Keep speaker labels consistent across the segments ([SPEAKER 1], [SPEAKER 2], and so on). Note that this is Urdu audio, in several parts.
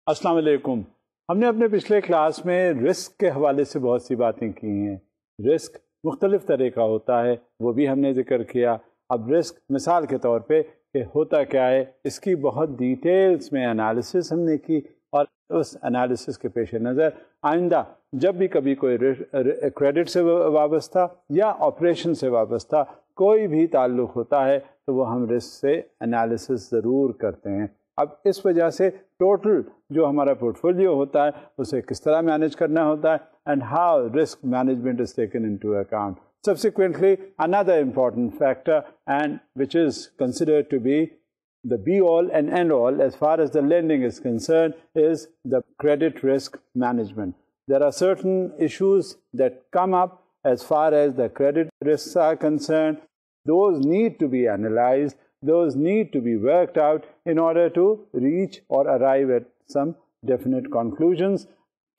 [SPEAKER 1] السلام علیکم. ہم نے اپنے پچھلے کلاس میں رسک کے حوالے سے بہت سی باتیں کی ہیں. رسک مختلف طرح کا ہوتا ہے، وہ بھی ہم نے ذکر کیا. اب رسک مثال کے طور پہ کہ ہوتا کیا ہے، اس کی بہت ڈیٹیلز میں انالیسس ہم نے کی، اور اس انالیسس کے پیش نظر آئندہ جب بھی کبھی کوئی کریڈٹ سے وابستہ یا آپریشن سے وابستہ کوئی بھی تعلق ہوتا ہے تو وہ ہم رسک سے انالیسس ضرور کرتے ہیں. اب اس وجہ سے ٹوٹل جو ہمارا پورٹ فولیو ہوتا ہے اسے کس طرح مینیج کرنا ہوتا ہے، and how risk management is taken into account. Subsequently, another important factor, and which is considered to be the be-all and end-all as far as the lending is concerned, is the credit risk management. There are certain issues that come up as far as the credit risks are concerned. Those need to be analyzed. Those need to be worked out in order to reach or arrive at some definite conclusions.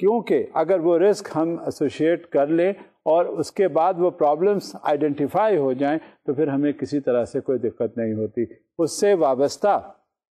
[SPEAKER 1] کیونکہ اگر وہ رسک ہم ایسوشیٹ کر لیں اور اس کے بعد وہ پرابلمس آئیڈینٹیفائی ہو جائیں تو پھر ہمیں کسی طرح سے کوئی دقت نہیں ہوتی. اس سے وابستہ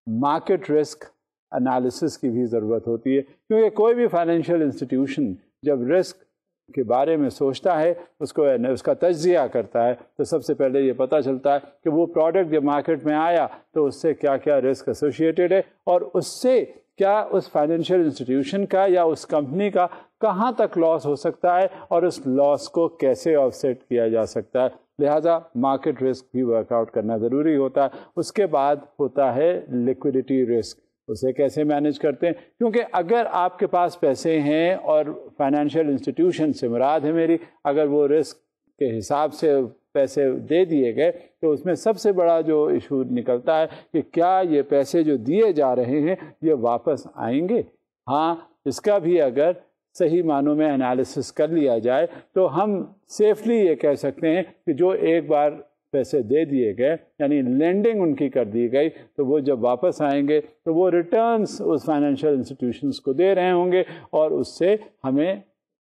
[SPEAKER 1] مارکیٹ رسک انالیسس کی بھی ضرورت ہوتی ہے، کیونکہ کوئی بھی فائنینشیل انسٹیٹیوشن جب رسک کے بارے میں سوچتا ہے، اس کا تجزیہ کرتا ہے، تو سب سے پہلے یہ پتہ چلتا ہے کہ وہ پروڈکٹ جب مارکیٹ میں آیا تو اس سے کیا کیا رسک ایسوسیٹیڈ ہے، اور اس سے کیا اس فائنینشیل انسٹیٹیوشن کا یا اس کمپنی کا کہاں تک لاس ہو سکتا ہے اور اس لاس کو کیسے آف سیٹ کیا جا سکتا ہے. لہٰذا مارکیٹ رسک بھی ورک آؤٹ کرنا ضروری ہوتا ہے. اس کے بعد ہوتا ہے لیکوڈیٹی رسک. اسے کیسے مینیج کرتے ہیں، کیونکہ اگر آپ کے پاس پیسے ہیں، اور فائنینشیل انسٹیٹیوشن سے مراد ہے میری، اگر وہ رسک کے حساب سے پیسے دے دیے گئے تو اس میں سب سے بڑا جو ایشو نکلتا ہے کہ کیا یہ پیسے جو دیے جا رہے ہیں یہ واپس آئیں گے. ہاں، اس کا بھی اگر صحیح معنوں میں انالیسس کر لیا جائے تو ہم سیفلی یہ کہہ سکتے ہیں کہ جو ایک بار پیسے دے دیے گئے، یعنی لینڈنگ ان کی کر دی گئی، تو وہ جب واپس آئیں گے تو وہ ریٹرنز اس فائنینشیل انسٹیٹیوشنز کو دے رہے ہوں گے، اور اس سے ہمیں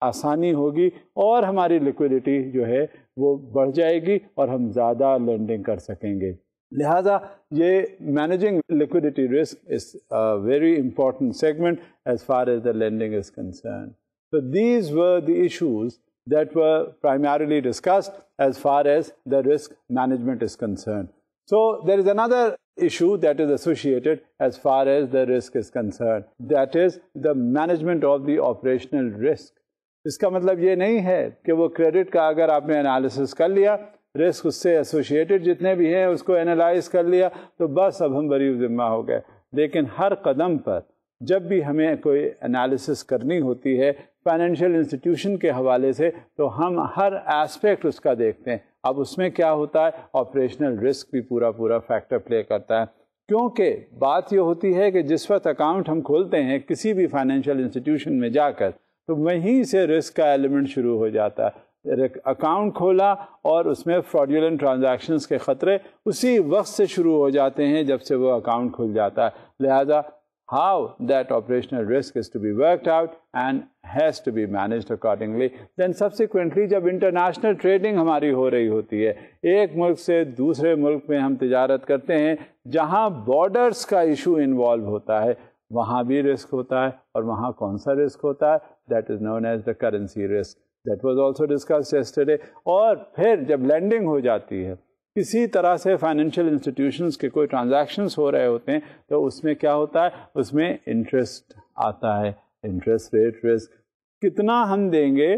[SPEAKER 1] آسانی ہوگی اور ہماری لیکوڈیٹی جو ہے وہ بڑھ جائے گی اور ہم زیادہ لینڈنگ کر سکیں گے. لہٰذا یہ managing liquidity risk is a very important segment as far as the lending is concerned. So these were the issues that were primarily discussed as far as the risk management is concerned. So there is another issue that is associated as far as the risk is concerned. That is the management of the operational risk. اس کا مطلب یہ نہیں ہے کہ وہ کریڈٹ کا اگر آپ نے انالیسس کر لیا، رسک اس سے ایسوسیٹڈ جتنے بھی ہیں اس کو انالائز کر لیا، تو بس اب ہم بری ذمہ ہو گئے. لیکن ہر قدم پر جب بھی ہمیں کوئی انالیسس کرنی ہوتی ہے فائنینشیل انسٹیٹیوشن کے حوالے سے، تو ہم ہر ایسپیکٹ اس کا دیکھتے ہیں. اب اس میں کیا ہوتا ہے، آپریشنل رسک بھی پورا فیکٹر پلے کرتا ہے. کیونکہ بات یہ ہوتی ہے کہ جس وقت اکاؤنٹ ہم کھولتے ہیں کسی بھی فائنینشیل انسٹیٹیوشن میں جا کر، تو وہیں سے رسک کا ایلیمنٹ شروع ہو جاتا ہے. اکاؤنٹ کھولا اور اس میں فراڈیولنٹ ٹرانزیکشنز کے خطرے اسی وقت سے شروع ہو جاتے ہیں جب سے وہ اکاؤنٹ کھل جاتا ہے. لہذا how that operational risk is to be worked out and has to be managed accordingly. Then subsequently جب انٹرنیشنل ٹریڈنگ ہماری ہو رہی ہوتی ہے، ایک ملک سے دوسرے ملک میں ہم تجارت کرتے ہیں، جہاں بارڈرز کا ایشو انوالو ہوتا ہے، وہاں بھی رسک ہوتا ہے. اور وہاں کون سا رسک ہوتا ہے؟ That is known as the currency risk. That was also discussed yesterday. اور پھر جب لینڈنگ ہو جاتی ہے، کسی طرح سے فائنینشیل انسٹیٹیوشنز کے کوئی ٹرانزیکشنز ہو رہے ہوتے ہیں، تو اس میں کیا ہوتا ہے، اس میں انٹرسٹ آتا ہے. انٹرسٹ ریٹ رسک، کتنا ہم دیں گے،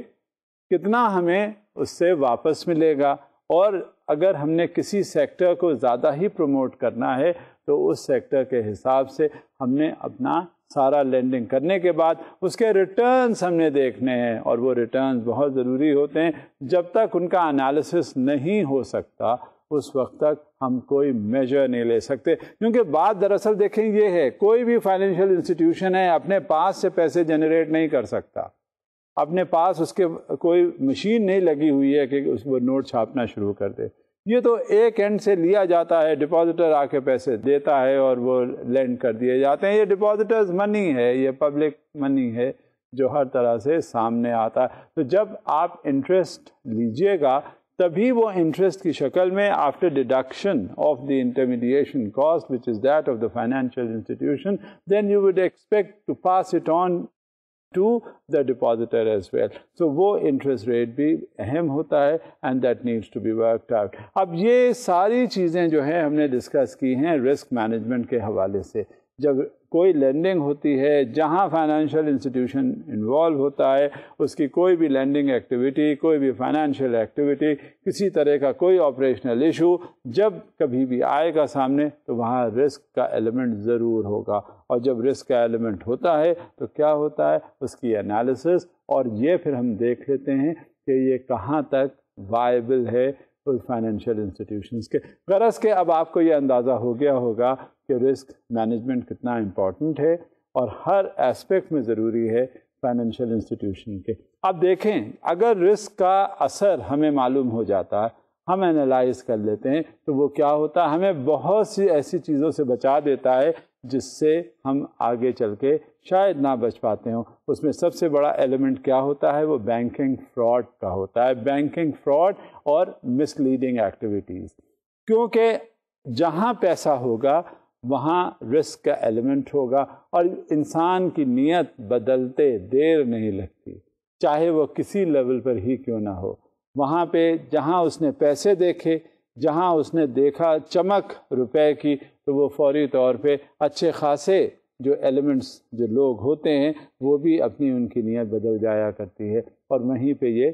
[SPEAKER 1] کتنا ہمیں اس سے واپس ملے گا. اور اگر ہم نے کسی سیکٹر کو زیادہ ہی پروموٹ کرنا ہے تو اس سیکٹر کے حساب سے ہم نے اپنا سارا لینڈنگ کرنے کے بعد اس کے ریٹرنز ہم نے دیکھنے ہیں، اور وہ ریٹرنز بہت ضروری ہوتے ہیں. جب تک ان کا انالیسس نہیں ہو سکتا اس وقت تک ہم کوئی میجر نہیں لے سکتے. کیونکہ بات دراصل دیکھیں یہ ہے، کوئی بھی فائنینشیل انسٹیٹیوشن ہے اپنے پاس سے پیسے جنریٹ نہیں کر سکتا. اپنے پاس اس کے کوئی مشین نہیں لگی ہوئی ہے کہ وہ نوٹ چھاپنا شروع کر دے. یہ تو ایک اینڈ سے لیا جاتا ہے، ڈپازیٹر آ کے پیسے دیتا ہے اور وہ لینڈ کر دیے جاتے ہیں. یہ ڈپازیٹرز منی ہے، یہ پبلک منی ہے جو ہر طرح سے سامنے آتا ہے. تو جب آپ انٹرسٹ لیجئے گا تبھی وہ انٹرسٹ کی شکل میں after deduction of the intermediation cost which is that of the financial institution then you would expect to pass it on to the depositor as well. So وہ انٹرسٹ ریٹ بھی اہم ہوتا ہے and that needs to be worked out. اب یہ ساری چیزیں جو ہیں ہم نے ڈسکس کی ہیں رسک مینجمنٹ کے حوالے سے. جب کوئی لینڈنگ ہوتی ہے جہاں فائنینشیل انسٹیٹیوشن انوالو ہوتا ہے، اس کی کوئی بھی لینڈنگ ایکٹیویٹی، کوئی بھی فائنینشیل ایکٹیویٹی، کسی طرح کا کوئی آپریشنل ایشو جب کبھی بھی آئے گا سامنے تو وہاں رسک کا ایلیمنٹ ضرور ہوگا. اور جب رسک کا ایلیمنٹ ہوتا ہے تو کیا ہوتا ہے اس کی انالیسس، اور یہ پھر ہم دیکھ لیتے ہیں کہ یہ کہاں تک وائبل ہے فائنینشیل انسٹیٹیوشنس کے. غرض کہ اب آپ کو یہ اندازہ ہو گیا ہوگا کہ رسک مینجمنٹ کتنا امپورٹنٹ ہے اور ہر ایسپیکٹ میں ضروری ہے فائنینشیل انسٹیٹیوشن کے. اب دیکھیں اگر رسک کا اثر ہمیں معلوم ہو جاتا ہے، ہم انالائز کر لیتے ہیں تو وہ کیا ہوتا ہے، ہمیں بہت سی ایسی چیزوں سے بچا دیتا ہے جس سے ہم آگے چل کے شاید نہ بچ پاتے ہوں. اس میں سب سے بڑا ایلیمنٹ کیا ہوتا ہے، وہ بینکنگ فراڈ کا ہوتا ہے. بینکنگ فراڈ اور مس لیڈنگ ایکٹیویٹیز، کیونکہ جہاں پیسہ ہوگا وہاں رسک کا ایلیمنٹ ہوگا اور انسان کی نیت بدلتے دیر نہیں لگتی، چاہے وہ کسی لیول پر ہی کیوں نہ ہو. وہاں پہ جہاں اس نے پیسے دیکھے، جہاں اس نے دیکھا چمک روپے کی، تو وہ فوری طور پہ اچھے خاصے جو ایلیمنٹس جو لوگ ہوتے ہیں وہ بھی اپنی ان کی نیت بدل جایا کرتی ہے اور وہیں پہ یہ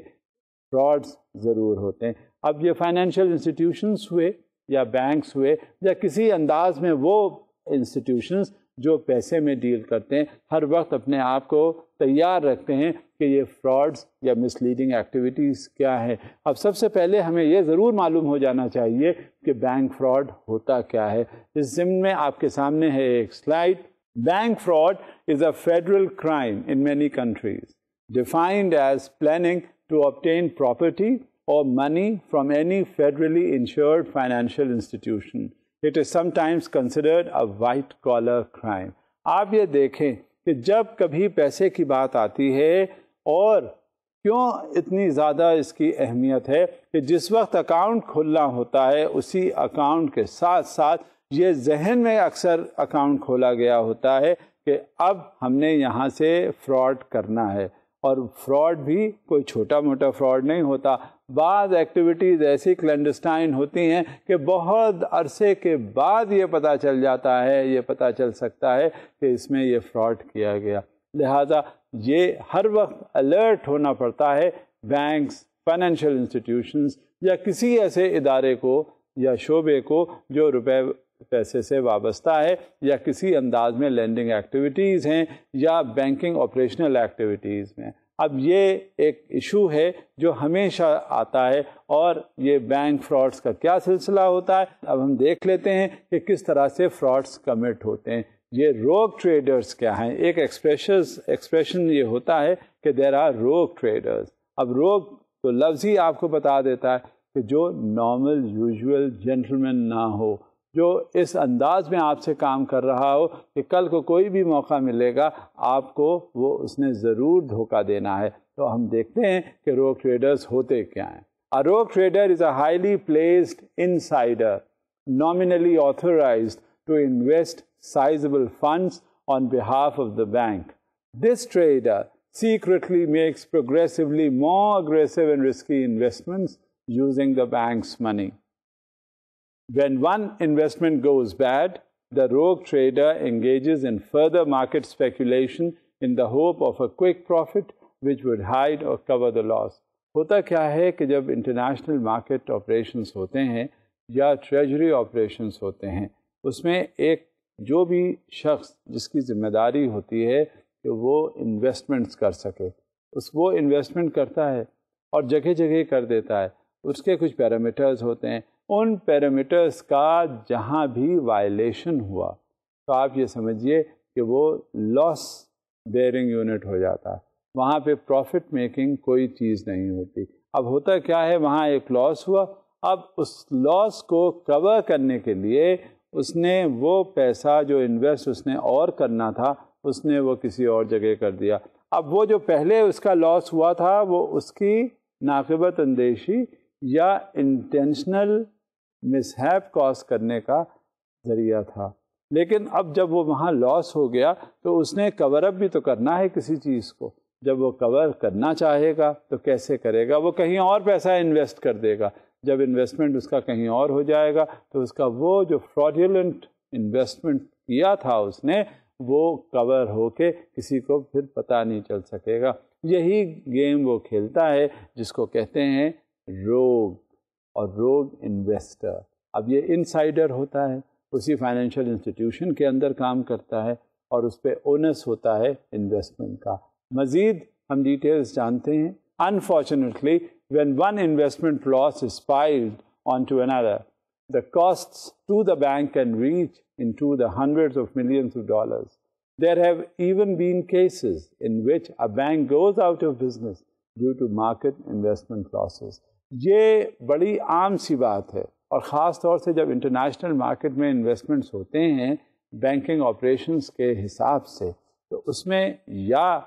[SPEAKER 1] فراڈز ضرور ہوتے ہیں. اب یہ فائنینشیل انسٹیٹیوشنس ہوئے یا بینکس ہوئے یا کسی انداز میں وہ انسٹیٹیوشنس جو پیسے میں ڈیل کرتے ہیں، ہر وقت اپنے آپ کو تیار رکھتے ہیں کہ یہ فراڈز یا مس لیڈنگ ایکٹیویٹیز کیا ہیں. اب سب سے پہلے ہمیں یہ ضرور معلوم ہو جانا چاہیے کہ بینک فراڈ ہوتا کیا ہے. اس ضمن میں آپ کے سامنے ہے ایک slide. Bank fraud is a federal crime in many countries defined as planning to obtain property or money from any federally insured financial institution. It is sometimes considered a white collar crime. آپ یہ دیکھیں کہ جب کبھی پیسے کی بات آتی ہے، اور کیوں اتنی زیادہ اس کی اہمیت ہے کہ جس وقت اکاؤنٹ کھولنا ہوتا ہے اسی اکاؤنٹ کے ساتھ ساتھ یہ ذہن میں اکثر اکاؤنٹ کھولا گیا ہوتا ہے کہ اب ہم نے یہاں سے فراڈ کرنا ہے. اور فراڈ بھی کوئی چھوٹا موٹا فراڈ نہیں ہوتا. بعض ایکٹیویٹیز ایسی کلینڈسٹائن ہوتی ہیں کہ بہت عرصے کے بعد یہ پتہ چل جاتا ہے، یہ پتہ چل سکتا ہے کہ اس میں یہ فراڈ کیا گیا. لہذا یہ ہر وقت الرٹ ہونا پڑتا ہے بینکس، فائنینشیل انسٹیٹیوشنز یا کسی ایسے ادارے کو یا شعبے کو جو روپے پیسے سے وابستہ ہے یا کسی انداز میں لینڈنگ ایکٹیویٹیز ہیں یا بینکنگ آپریشنل ایکٹیویٹیز میں. اب یہ ایک ایشو ہے جو ہمیشہ آتا ہے. اور یہ بینک فراڈز کا کیا سلسلہ ہوتا ہے، اب ہم دیکھ لیتے ہیں کہ کس طرح سے فراڈز کمٹ ہوتے ہیں. یہ روگ ٹریڈرز کیا ہیں؟ ایک ایکسپریشن یہ ہوتا ہے کہ دیر آر روگ ٹریڈرز. اب روگ تو لفظ ہی آپ کو بتا دیتا ہے کہ جو نارمل یوزول جینٹلمین نہ ہو، جو اس انداز میں آپ سے کام کر رہا ہو کہ کل کو کوئی بھی موقع ملے گا آپ کو وہ اس نے ضرور دھوکہ دینا ہے. تو ہم دیکھتے ہیں کہ روگ ٹریڈرز ہوتے کیا ہیں. A rogue trader is a highly placed insider, nominally authorized to invest sizable funds on behalf of the bank. This trader secretly makes progressively more aggressive and risky investments using the bank's money. When one investment goes bad, the rogue trader engages in further market speculation in the hope of a quick profit which would hide or cover the loss. ہوتا کیا ہے کہ جب انٹرنیشنل مارکیٹ آپریشنس ہوتے ہیں یا ٹریجری آپریشنس ہوتے ہیں، اس میں ایک جو بھی شخص جس کی ذمہ داری ہوتی ہے کہ وہ انویسٹمنٹس کر سکے، وہ انویسٹمنٹ کرتا ہے اور جگہ جگہ کر دیتا ہے. اس کے کچھ پیرامیٹرز ہوتے ہیں. ان پیرامیٹرز کا جہاں بھی وائلیشن ہوا تو آپ یہ سمجھیے کہ وہ لاس بیئرنگ یونٹ ہو جاتا ہے. وہاں پہ پروفٹ میکنگ کوئی چیز نہیں ہوتی. اب ہوتا کیا ہے، وہاں ایک لاس ہوا، اب اس لاس کو کور کرنے کے لیے اس نے وہ پیسہ جو انویسٹ اس نے اور کرنا تھا اس نے وہ کسی اور جگہ کر دیا. اب وہ جو پہلے اس کا لاس ہوا تھا وہ اس کی ناقبت اندیشی یا انٹینشنل مسہیپ کاز کرنے کا ذریعہ تھا. لیکن اب جب وہ وہاں لاس ہو گیا تو اس نے کور اپ بھی تو کرنا ہے کسی چیز کو. جب وہ کور کرنا چاہے گا تو کیسے کرے گا؟ وہ کہیں اور پیسہ انویسٹ کر دے گا. جب انویسٹمنٹ اس کا کہیں اور ہو جائے گا تو اس کا وہ جو فراڈیولنٹ انویسٹمنٹ کیا تھا اس نے وہ کور ہو کے کسی کو پھر پتہ نہیں چل سکے گا. یہی گیم وہ کھیلتا ہے جس کو کہتے ہیں روگ اور روگ انویسٹر. اب یہ انسائڈر ہوتا ہے, اسی فائنینشیل انسٹیٹیوشن کے اندر کام کرتا ہے اور اس پہ اونس ہوتا ہے انویسٹمنٹ کا. مزید ہم ڈیٹیلز جانتے ہیں. Unfortunately, when one investment loss is piled onto another, the costs to the bank can reach into the hundreds of millions of dollars. There have even been cases in which a bank goes out of business due to market investment losses. یہ بڑی عام سی بات ہے, اور خاص طور سے جب انٹرنیشنل مارکیٹ میں انویسٹمنٹس ہوتے ہیں بینکنگ آپریشنس کے حساب سے, تو اس میں یا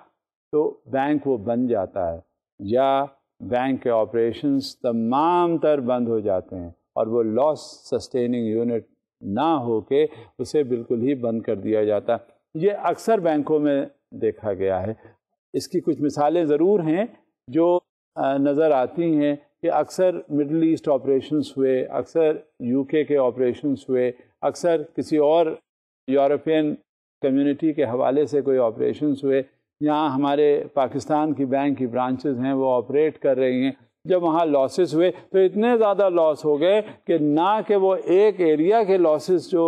[SPEAKER 1] تو بینک وہ بن جاتا ہے یا بینک کے آپریشنس تمام تر بند ہو جاتے ہیں اور وہ لاس سسٹیننگ یونٹ نہ ہو کے اسے بالکل ہی بند کر دیا جاتا. یہ اکثر بینکوں میں دیکھا گیا ہے. اس کی کچھ مثالیں ضرور ہیں جو نظر آتی ہیں کہ اکثر مڈل ایسٹ آپریشنس ہوئے, اکثر یو کے آپریشنس ہوئے, اکثر کسی اور یورپین کمیونٹی کے حوالے سے کوئی آپریشنس ہوئے. یہاں ہمارے پاکستان کی بینک کی برانچز ہیں وہ آپریٹ کر رہی ہیں. جب وہاں لاسز ہوئے تو اتنے زیادہ لاس ہو گئے کہ نہ کہ وہ ایک ایریا کے لاسز جو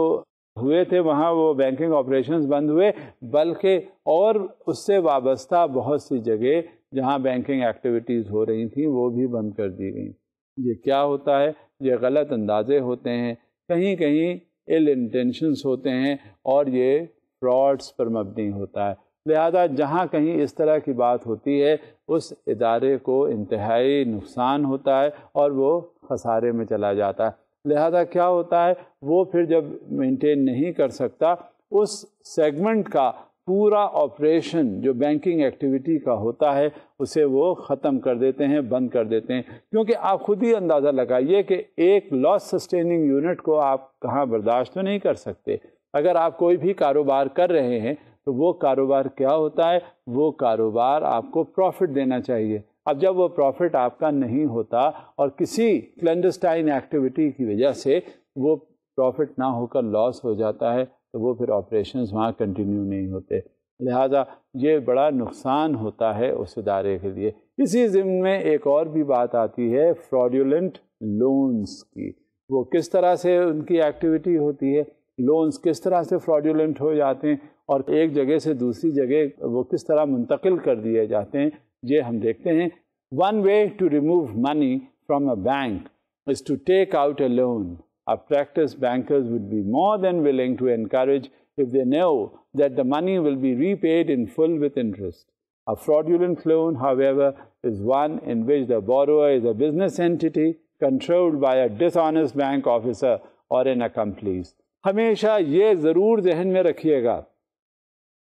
[SPEAKER 1] ہوئے تھے وہاں وہ بینکنگ آپریشنز بند ہوئے, بلکہ اور اس سے وابستہ بہت سی جگہ جہاں بینکنگ ایکٹیویٹیز ہو رہی تھیں وہ بھی بند کر دی گئیں. یہ کیا ہوتا ہے؟ یہ غلط اندازے ہوتے ہیں, کہیں کہیں ایل انٹینشنس ہوتے ہیں اور یہ فراڈس پر مبنی ہوتا ہے. لہذا جہاں کہیں اس طرح کی بات ہوتی ہے اس ادارے کو انتہائی نقصان ہوتا ہے اور وہ خسارے میں چلا جاتا ہے. لہذا کیا ہوتا ہے, وہ پھر جب مینٹین نہیں کر سکتا اس سیگمنٹ کا پورا آپریشن جو بینکنگ ایکٹیویٹی کا ہوتا ہے اسے وہ ختم کر دیتے ہیں, بند کر دیتے ہیں. کیونکہ آپ خود ہی اندازہ لگائیے کہ ایک لاس سسٹیننگ یونٹ کو آپ کہاں برداشت تو نہیں کر سکتے. اگر آپ کوئی بھی کاروبار کر رہے ہیں تو وہ کاروبار کیا ہوتا ہے؟ وہ کاروبار آپ کو پروفٹ دینا چاہیے. اب جب وہ پروفٹ آپ کا نہیں ہوتا اور کسی کلینڈسٹائن ایکٹیویٹی کی وجہ سے وہ پروفٹ نہ ہو کر لاس ہو جاتا ہے تو وہ پھر آپریشنز وہاں کنٹینیو نہیں ہوتے. لہذا یہ بڑا نقصان ہوتا ہے اس ادارے کے لیے. اسی ضمن میں ایک اور بھی بات آتی ہے فراڈیولنٹ لونز کی. وہ کس طرح سے ان کی ایکٹیویٹی ہوتی ہے, لونز کس طرح سے فراڈیولنٹ ہو جاتے ہیں اور ایک جگہ سے دوسری جگہ وہ کس طرح منتقل کر دیے جاتے ہیں, یہ ہم دیکھتے ہیں. One way to remove money from a bank is to take out a loan. A practice bankers would be more than willing to encourage if they know that the money will be repaid in full with interest. A fraudulent loan, however, is one in which the borrower is a business entity controlled by a dishonest bank officer or an accomplice. ہمیشہ یہ ضرور ذہن میں رکھیے گا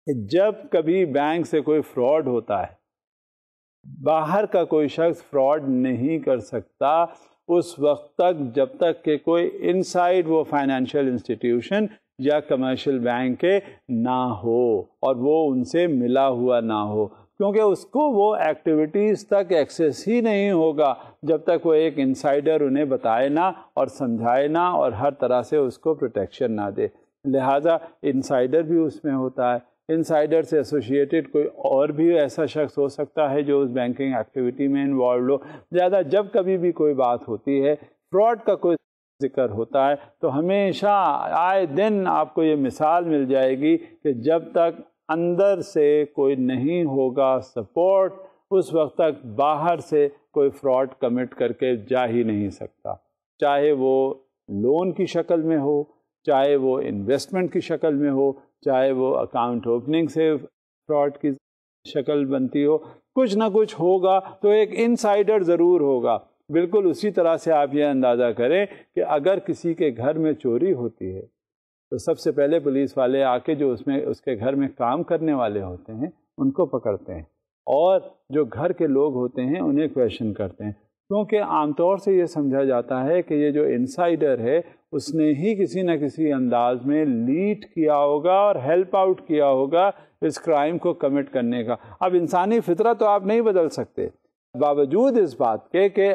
[SPEAKER 1] کہ جب کبھی بینک سے کوئی فراڈ ہوتا ہے, باہر کا کوئی شخص فراڈ نہیں کر سکتا اس وقت تک جب تک کہ کوئی انسائڈ وہ فائنینشیل انسٹیٹیوشن یا کمرشل بینک کے نہ ہو اور وہ ان سے ملا ہوا نہ ہو, کیونکہ اس کو وہ ایکٹیویٹیز تک ایکسیس ہی نہیں ہوگا جب تک وہ ایک انسائڈر انہیں بتائے نہ اور سمجھائے نہ اور ہر طرح سے اس کو پروٹیکشن نہ دے. لہٰذا انسائڈر بھی اس میں ہوتا ہے. انسائڈر سے ایسوسیٹڈ کوئی اور بھی ایسا شخص ہو سکتا ہے جو اس بینکنگ ایکٹیویٹی میں انوالوڈ ہو. لہٰذا جب کبھی بھی کوئی بات ہوتی ہے, فراڈ کا کوئی ذکر ہوتا ہے, تو ہمیشہ آئے دن آپ کو یہ مثال مل جائے گی کہ جب تک اندر سے کوئی نہیں ہوگا سپورٹ, اس وقت تک باہر سے کوئی فراڈ کمٹ کر کے جا ہی نہیں سکتا. چاہے وہ لون کی شکل میں ہو, چاہے وہ انویسٹمنٹ کی شکل میں ہو, چاہے وہ اکاؤنٹ اوپننگ سے فراڈ کی شکل بنتی ہو, کچھ نہ کچھ ہوگا تو ایک انسائڈر ضرور ہوگا. بالکل اسی طرح سے آپ یہ اندازہ کریں کہ اگر کسی کے گھر میں چوری ہوتی ہے تو سب سے پہلے پولیس والے آ کے جو اس کے گھر میں کام کرنے والے ہوتے ہیں ان کو پکڑتے ہیں, اور جو گھر کے لوگ ہوتے ہیں انہیں کویشچن کرتے ہیں. کیونکہ عام طور سے یہ سمجھا جاتا ہے کہ یہ جو انسائڈر ہے اس نے ہی کسی نہ کسی انداز میں لیڈ کیا ہوگا اور ہیلپ آؤٹ کیا ہوگا اس کرائم کو کمٹ کرنے کا۔ اب انسانی فطرت تو آپ نہیں بدل سکتے، باوجود اس بات کے کہ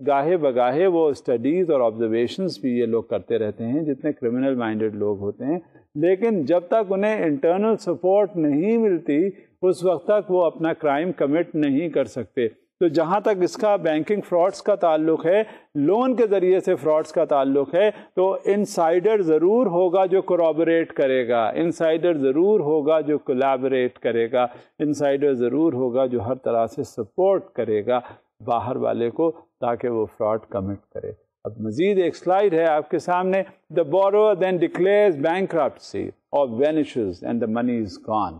[SPEAKER 1] گاہے بگاہے وہ اسٹڈیز اور آبزرویشنز بھی یہ لوگ کرتے رہتے ہیں جتنے کرمنل مائنڈڈ لوگ ہوتے ہیں، لیکن جب تک انہیں انٹرنل سپورٹ نہیں ملتی اس وقت تک وہ اپنا کرائم کمٹ نہیں کر سکتے۔ تو جہاں تک اس کا بینکنگ فراڈس کا تعلق ہے، لون کے ذریعے سے فراڈس کا تعلق ہے، تو انسائڈر ضرور ہوگا جو کورابوریٹ کرے گا، انسائڈر ضرور ہوگا جو کولیبوریٹ کرے گا، انسائڈر ضرور ہوگا جو ہر طرح سے سپورٹ کرے گا باہر والے کو تاکہ وہ فراڈ کمٹ کرے۔ اب مزید ایک سلائیڈ ہے آپ کے سامنے۔ The borrower then declares bankruptcy or vanishes and the money is gone.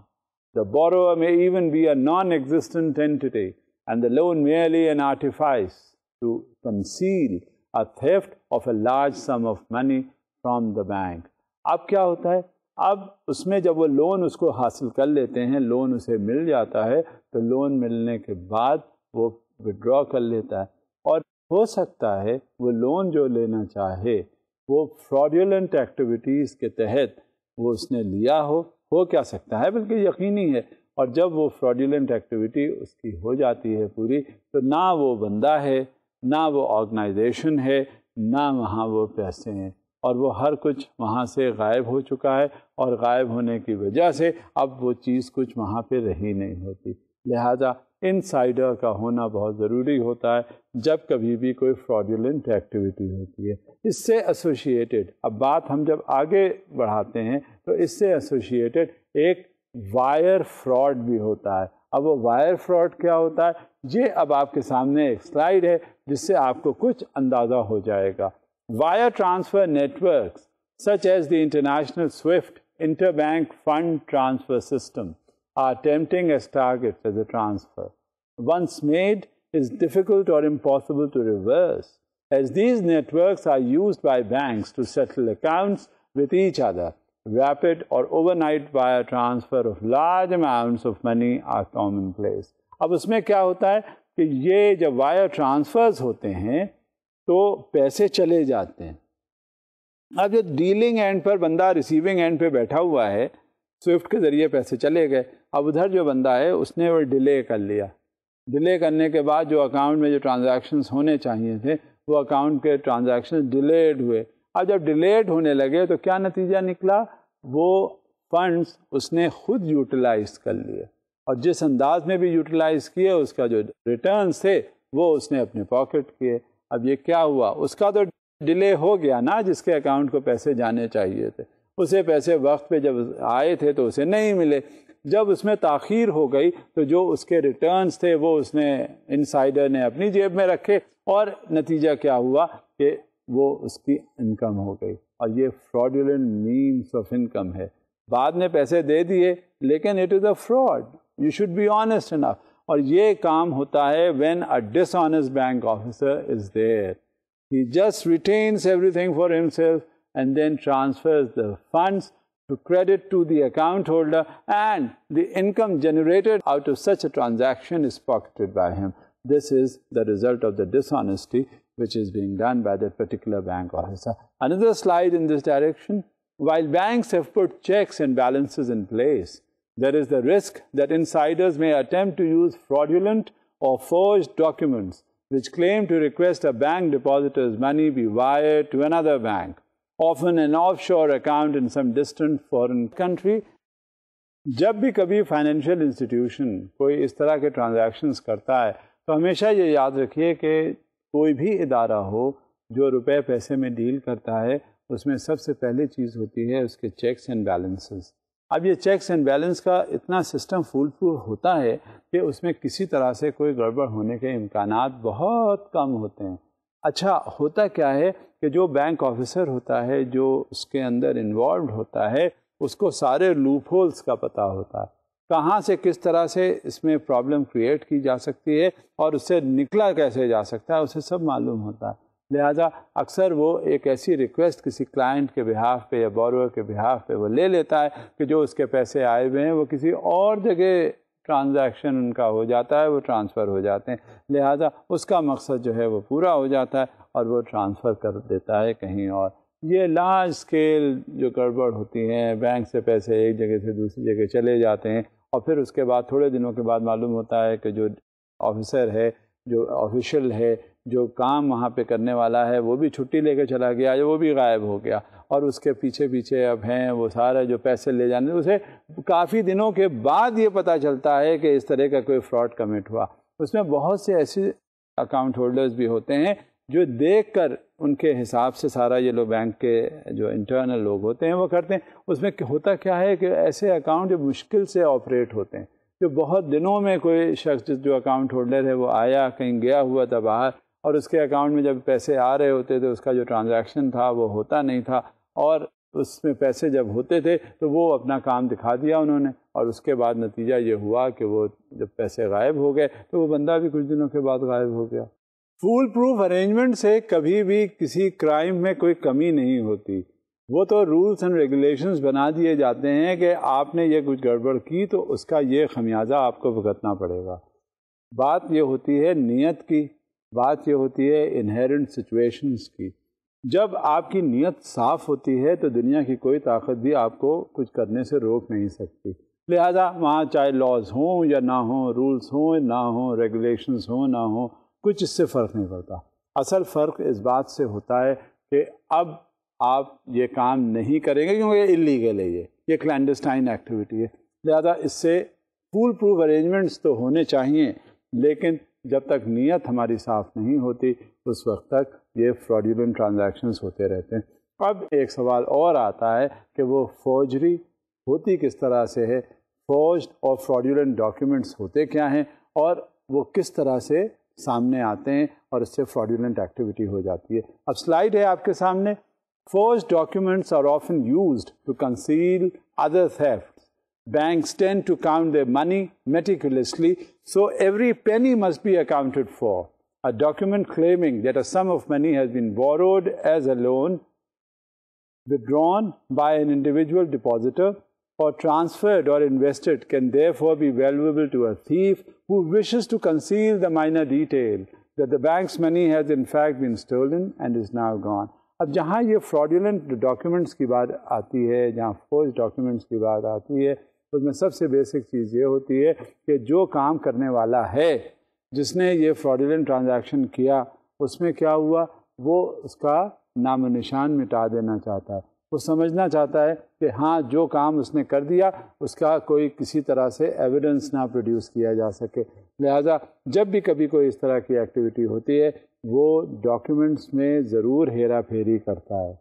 [SPEAKER 1] The borrower may even be a non-existent entity and the loan merely an artifice to conceal a theft of a large sum of money from the bank. اب کیا ہوتا ہے؟ اب اس میں جب وہ لون اس کو حاصل کر لیتے ہیں، لون اسے مل جاتا ہے، تو لون ملنے کے بعد وہ وڈرا کر لیتا ہے، اور ہو سکتا ہے وہ لون جو لینا چاہے وہ فراڈولنٹ ایکٹیویٹیز کے تحت وہ اس نے لیا ہو کیا سکتا ہے، بلکہ یقینی ہے۔ اور جب وہ فراڈولنٹ ایکٹیویٹی اس کی ہو جاتی ہے پوری، تو نہ وہ بندہ ہے، نہ وہ آرگنائزیشن ہے، نہ وہاں وہ پیسے ہیں، اور وہ ہر کچھ وہاں سے غائب ہو چکا ہے، اور غائب ہونے کی وجہ سے اب وہ چیز کچھ وہاں پہ رہی نہیں ہوتی۔ لہذا انسائڈر کا ہونا بہت ضروری ہوتا ہے جب کبھی بھی کوئی فراڈولنٹ ایکٹیویٹی ہوتی ہے۔ اس سے ایسوسیٹڈ، اب بات ہم جب آگے بڑھاتے ہیں تو اس سے ایسوسیٹڈ ایک وائر فراڈ بھی ہوتا ہے۔ اب وہ وائر فراڈ کیا ہوتا ہے، یہ اب آپ کے سامنے ایک سلائیڈ ہے جس سے آپ کو کچھ اندازہ ہو جائے گا۔ Wire transfer networks such as the international SWIFT interbank fund transfer system are tempting as targets as a transfer. Once made, is difficult or impossible to reverse, as these networks are used by banks to settle accounts with each other. Rapid or overnight wire transfer of large amounts of money are commonplace. اب اس میں کیا ہوتا ہے کہ یہ جب وائر ٹرانسفرز ہوتے ہیں تو پیسے چلے جاتے ہیں۔ اب جو ڈیلنگ اینڈ پر بندہ ریسیونگ اینڈ پہ بیٹھا ہوا ہے، سوئفٹ کے ذریعے پیسے چلے گئے، اب ادھر جو بندہ ہے اس نے وہ ڈیلے کر لیا، ڈیلے کرنے کے بعد جو اکاؤنٹ میں جو ٹرانزیکشنز ہونے چاہیے تھے وہ اکاؤنٹ کے ٹرانزیکشن ڈیلیڈ ہوئے۔ اب جب ڈیلیڈ ہونے لگے تو کیا نتیجہ نکلا، وہ فنڈز اس نے خود یوٹیلائز کر لیے، اور جس انداز میں بھی یوٹیلائز کیے اس کا جو ریٹرنز تھے وہ اس نے اپنے پاکٹ کیے۔ اب یہ کیا ہوا، اس کا تو ڈیلے ہو گیا نا، جس کے اکاؤنٹ کو پیسے جانے چاہیے تھے، اسے پیسے وقت پہ جب آئے تھے تو اسے نہیں ملے۔ جب اس میں تاخیر ہو گئی تو جو اس کے ریٹرنز تھے وہ اس نے انسائڈر نے اپنی جیب میں رکھے، اور نتیجہ کیا ہوا کہ وہ اس کی انکم ہو گئی، اور یہ فراڈولنٹ مینس آف انکم ہے۔ بعد میں پیسے دے دیے لیکن it is a fraud, you should be honest enough. اور یہ کام ہوتا ہے when a dishonest bank officer is there. He just retains everything for himself and then transfers the funds to credit to the account holder, and the income generated out of such a transaction is pocketed by him. This is the result of the dishonesty which is being done by that particular bank officer. Another slide in this direction. While banks have put checks and balances in place, there is the risk that insiders may attempt to use fraudulent or forged documents which claim to request a bank depositor's money be wired to another bank, often an offshore account in some distant foreign country. جب بھی کبھی فائنینشیل انسٹیٹیوشن کوئی اس طرح کے ٹرانزیکشنز کرتا ہے تو ہمیشہ یہ یاد رکھیے کہ کوئی بھی ادارہ ہو جو روپے پیسے میں ڈیل کرتا ہے اس میں سب سے پہلی چیز ہوتی ہے اس کے چیکس اینڈ بیلنسز۔ اب یہ چیکس اینڈ بیلنس کا اتنا سسٹم فول پروف ہوتا ہے کہ اس میں کسی طرح سے کوئی گڑبڑ ہونے کے امکانات بہت کم ہوتے ہیں۔ اچھا ہوتا کیا ہے کہ جو بینک آفیسر ہوتا ہے، جو اس کے اندر انوالوڈ ہوتا ہے، اس کو سارے لوپ ہولز کا پتہ ہوتا ہے، کہاں سے کس طرح سے اس میں پرابلم کریٹ کی جا سکتی ہے اور اس سے نکلا کیسے جا سکتا ہے، اسے سب معلوم ہوتا ہے۔ لہذا اکثر وہ ایک ایسی ریکویسٹ کسی کلائنٹ کے بہاف پہ یا بورور کے بہاف پہ وہ لے لیتا ہے کہ جو اس کے پیسے آئے ہوئے ہیں وہ کسی اور جگہ ٹرانزیکشن ان کا ہو جاتا ہے، وہ ٹرانسفر ہو جاتے ہیں، لہٰذا اس کا مقصد جو ہے وہ پورا ہو جاتا ہے اور وہ ٹرانسفر کر دیتا ہے کہیں اور۔ یہ لارج اسکیل جو گڑبڑ ہوتی ہیں، بینک سے پیسے ایک جگہ سے دوسری جگہ چلے جاتے ہیں اور پھر اس کے بعد تھوڑے دنوں کے بعد معلوم ہوتا ہے کہ جو آفیسر ہے، جو آفیشیل ہے، جو کام وہاں پہ کرنے والا ہے، وہ بھی چھٹی لے کے چلا گیا، وہ بھی غائب ہو گیا، اور اس کے پیچھے پیچھے اب ہیں وہ سارے جو پیسے لے جانے، اسے کافی دنوں کے بعد یہ پتہ چلتا ہے کہ اس طرح کا کوئی فراڈ کمٹ ہوا۔ اس میں بہت سے ایسے اکاؤنٹ ہولڈرز بھی ہوتے ہیں جو دیکھ کر ان کے حساب سے سارا یہ لوگ بینک کے جو انٹرنل لوگ ہوتے ہیں وہ کرتے ہیں۔ اس میں ہوتا کیا ہے کہ ایسے اکاؤنٹ جو مشکل سے آپریٹ ہوتے ہیں، جو بہت دنوں میں کوئی شخص جو اکاؤنٹ ہولڈر ہے وہ آیا، کہیں گیا ہوا تھا باہر، اور اس کے اکاؤنٹ میں جب پیسے آ رہے ہوتے تھے اس کا جو ٹرانزیکشن تھا وہ ہوتا نہیں تھا، اور اس میں پیسے جب ہوتے تھے تو وہ اپنا کام دکھا دیا انہوں نے، اور اس کے بعد نتیجہ یہ ہوا کہ وہ جب پیسے غائب ہو گئے تو وہ بندہ بھی کچھ دنوں کے بعد غائب ہو گیا۔ فول پروف ارینجمنٹ سے کبھی بھی کسی کرائم میں کوئی کمی نہیں ہوتی، وہ تو رولز اینڈ ریگولیشنز بنا دیے جاتے ہیں کہ آپ نے یہ کچھ گڑبڑ کی تو اس کا یہ خمیازہ آپ کو بھگتنا پڑے گا۔ بات یہ ہوتی ہے نیت کی، بات یہ ہوتی ہے انہیرنٹ سچویشنز کی۔ جب آپ کی نیت صاف ہوتی ہے تو دنیا کی کوئی طاقت بھی آپ کو کچھ کرنے سے روک نہیں سکتی، لہذا وہاں چاہے لاز ہوں یا نہ ہوں، رولز ہوں نہ ہوں، ریگولیشنز ہوں نہ ہوں، کچھ اس سے فرق نہیں پڑتا۔ اصل فرق اس بات سے ہوتا ہے کہ اب آپ یہ کام نہیں کریں گے کیونکہ یہ اللیگل ہے، یہ کلینڈسٹائن ایکٹیویٹی ہے، لہذا اس سے فول پروف ارینجمنٹس تو ہونے چاہیے، لیکن جب تک نیت ہماری صاف نہیں ہوتی اس وقت تک یہ فراڈیولنٹ ٹرانزیکشنز ہوتے رہتے ہیں۔ اب ایک سوال اور آتا ہے کہ وہ فوجری ہوتی کس طرح سے ہے، فورجڈ اور فراڈیولنٹ ڈاکیومنٹس ہوتے کیا ہیں، اور وہ کس طرح سے سامنے آتے ہیں اور اس سے فراڈیولنٹ ایکٹیویٹی ہو جاتی ہے۔ اب سلائیڈ ہے آپ کے سامنے۔ Forged documents are often used to conceal other thefts. Banks tend to count their money meticulously, so every penny must be accounted for. A document claiming that a sum of money has been borrowed as a loan, withdrawn by an individual depositor, or transferred or invested can therefore be valuable to a thief who wishes to conceal the minor detail that the bank's money has in fact been stolen and is now gone. اب جہاں یہ فراڈیولنٹ ڈاکیومنٹس کی بات آتی ہے، جہاں فورج ڈاکیومنٹس کی بات آتی ہے، اس میں سب سے بیسک چیز یہ ہوتی ہے کہ جو کام کرنے والا ہے، جس نے یہ فراڈیولنٹ ٹرانزیکشن کیا، اس میں کیا ہوا، وہ اس کا نام و نشان مٹا دینا چاہتا ہے۔ وہ سمجھنا چاہتا ہے کہ ہاں جو کام اس نے کر دیا اس کا کوئی کسی طرح سے ایویڈنس نہ پروڈیوس کیا جا سکے، لہذا جب بھی کبھی کوئی اس طرح کی ایکٹیویٹی ہوتی ہے وہ ڈاکیومنٹس میں ضرور ہیرا پھیری کرتا ہے،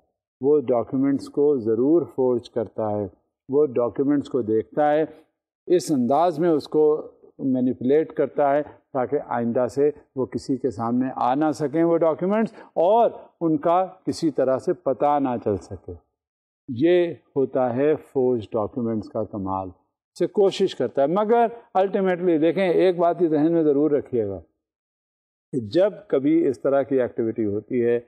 [SPEAKER 1] وہ ڈاکیومنٹس کو ضرور فورج کرتا ہے، وہ ڈاکیومنٹس کو دیکھتا ہے، اس انداز میں اس کو مینیپولیٹ کرتا ہے تاکہ آئندہ سے وہ کسی کے سامنے آ نہ سکیں وہ ڈاکیومنٹس، اور ان کا کسی طرح سے پتہ نہ چل سکے۔ یہ ہوتا ہے فورج ڈاکیومنٹس کا کمال، سے کوشش کرتا ہے، مگر الٹیمیٹلی دیکھیں ایک بات ہی ذہن میں ضرور رکھیے گا، جب کبھی اس طرح کی ایکٹیویٹی ہوتی ہے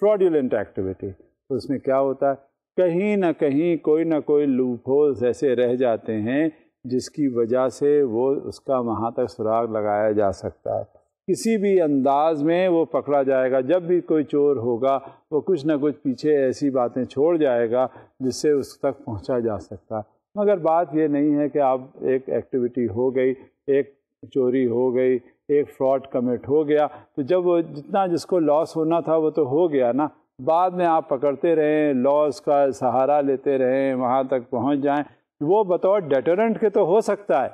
[SPEAKER 1] فراڈیولنٹ ایکٹیویٹی، تو اس میں کیا ہوتا ہے، کہیں نہ کوئی لوپ ہولز ایسے رہ جاتے ہیں جس کی وجہ سے وہ اس کا وہاں تک سراغ لگایا جا سکتا ہے، کسی بھی انداز میں وہ پکڑا جائے گا۔ جب بھی کوئی چور ہوگا وہ کچھ نہ کچھ پیچھے ایسی باتیں چھوڑ جائے گا جس سے اس تک پہنچا جا سکتا ہے۔ مگر بات یہ نہیں ہے کہ اب ایک ایکٹیویٹی ہو گئی، ایک چوری ہو گئی، ایک فراڈ کمٹ ہو گیا، تو جب وہ جتنا جس کو لاس ہونا تھا وہ تو ہو گیا نا، بعد میں آپ پکڑتے رہیں، لاس کا سہارا لیتے رہیں، وہاں تک پہنچ جائیں، وہ بطور ڈیٹرنٹ کے تو ہو سکتا ہے،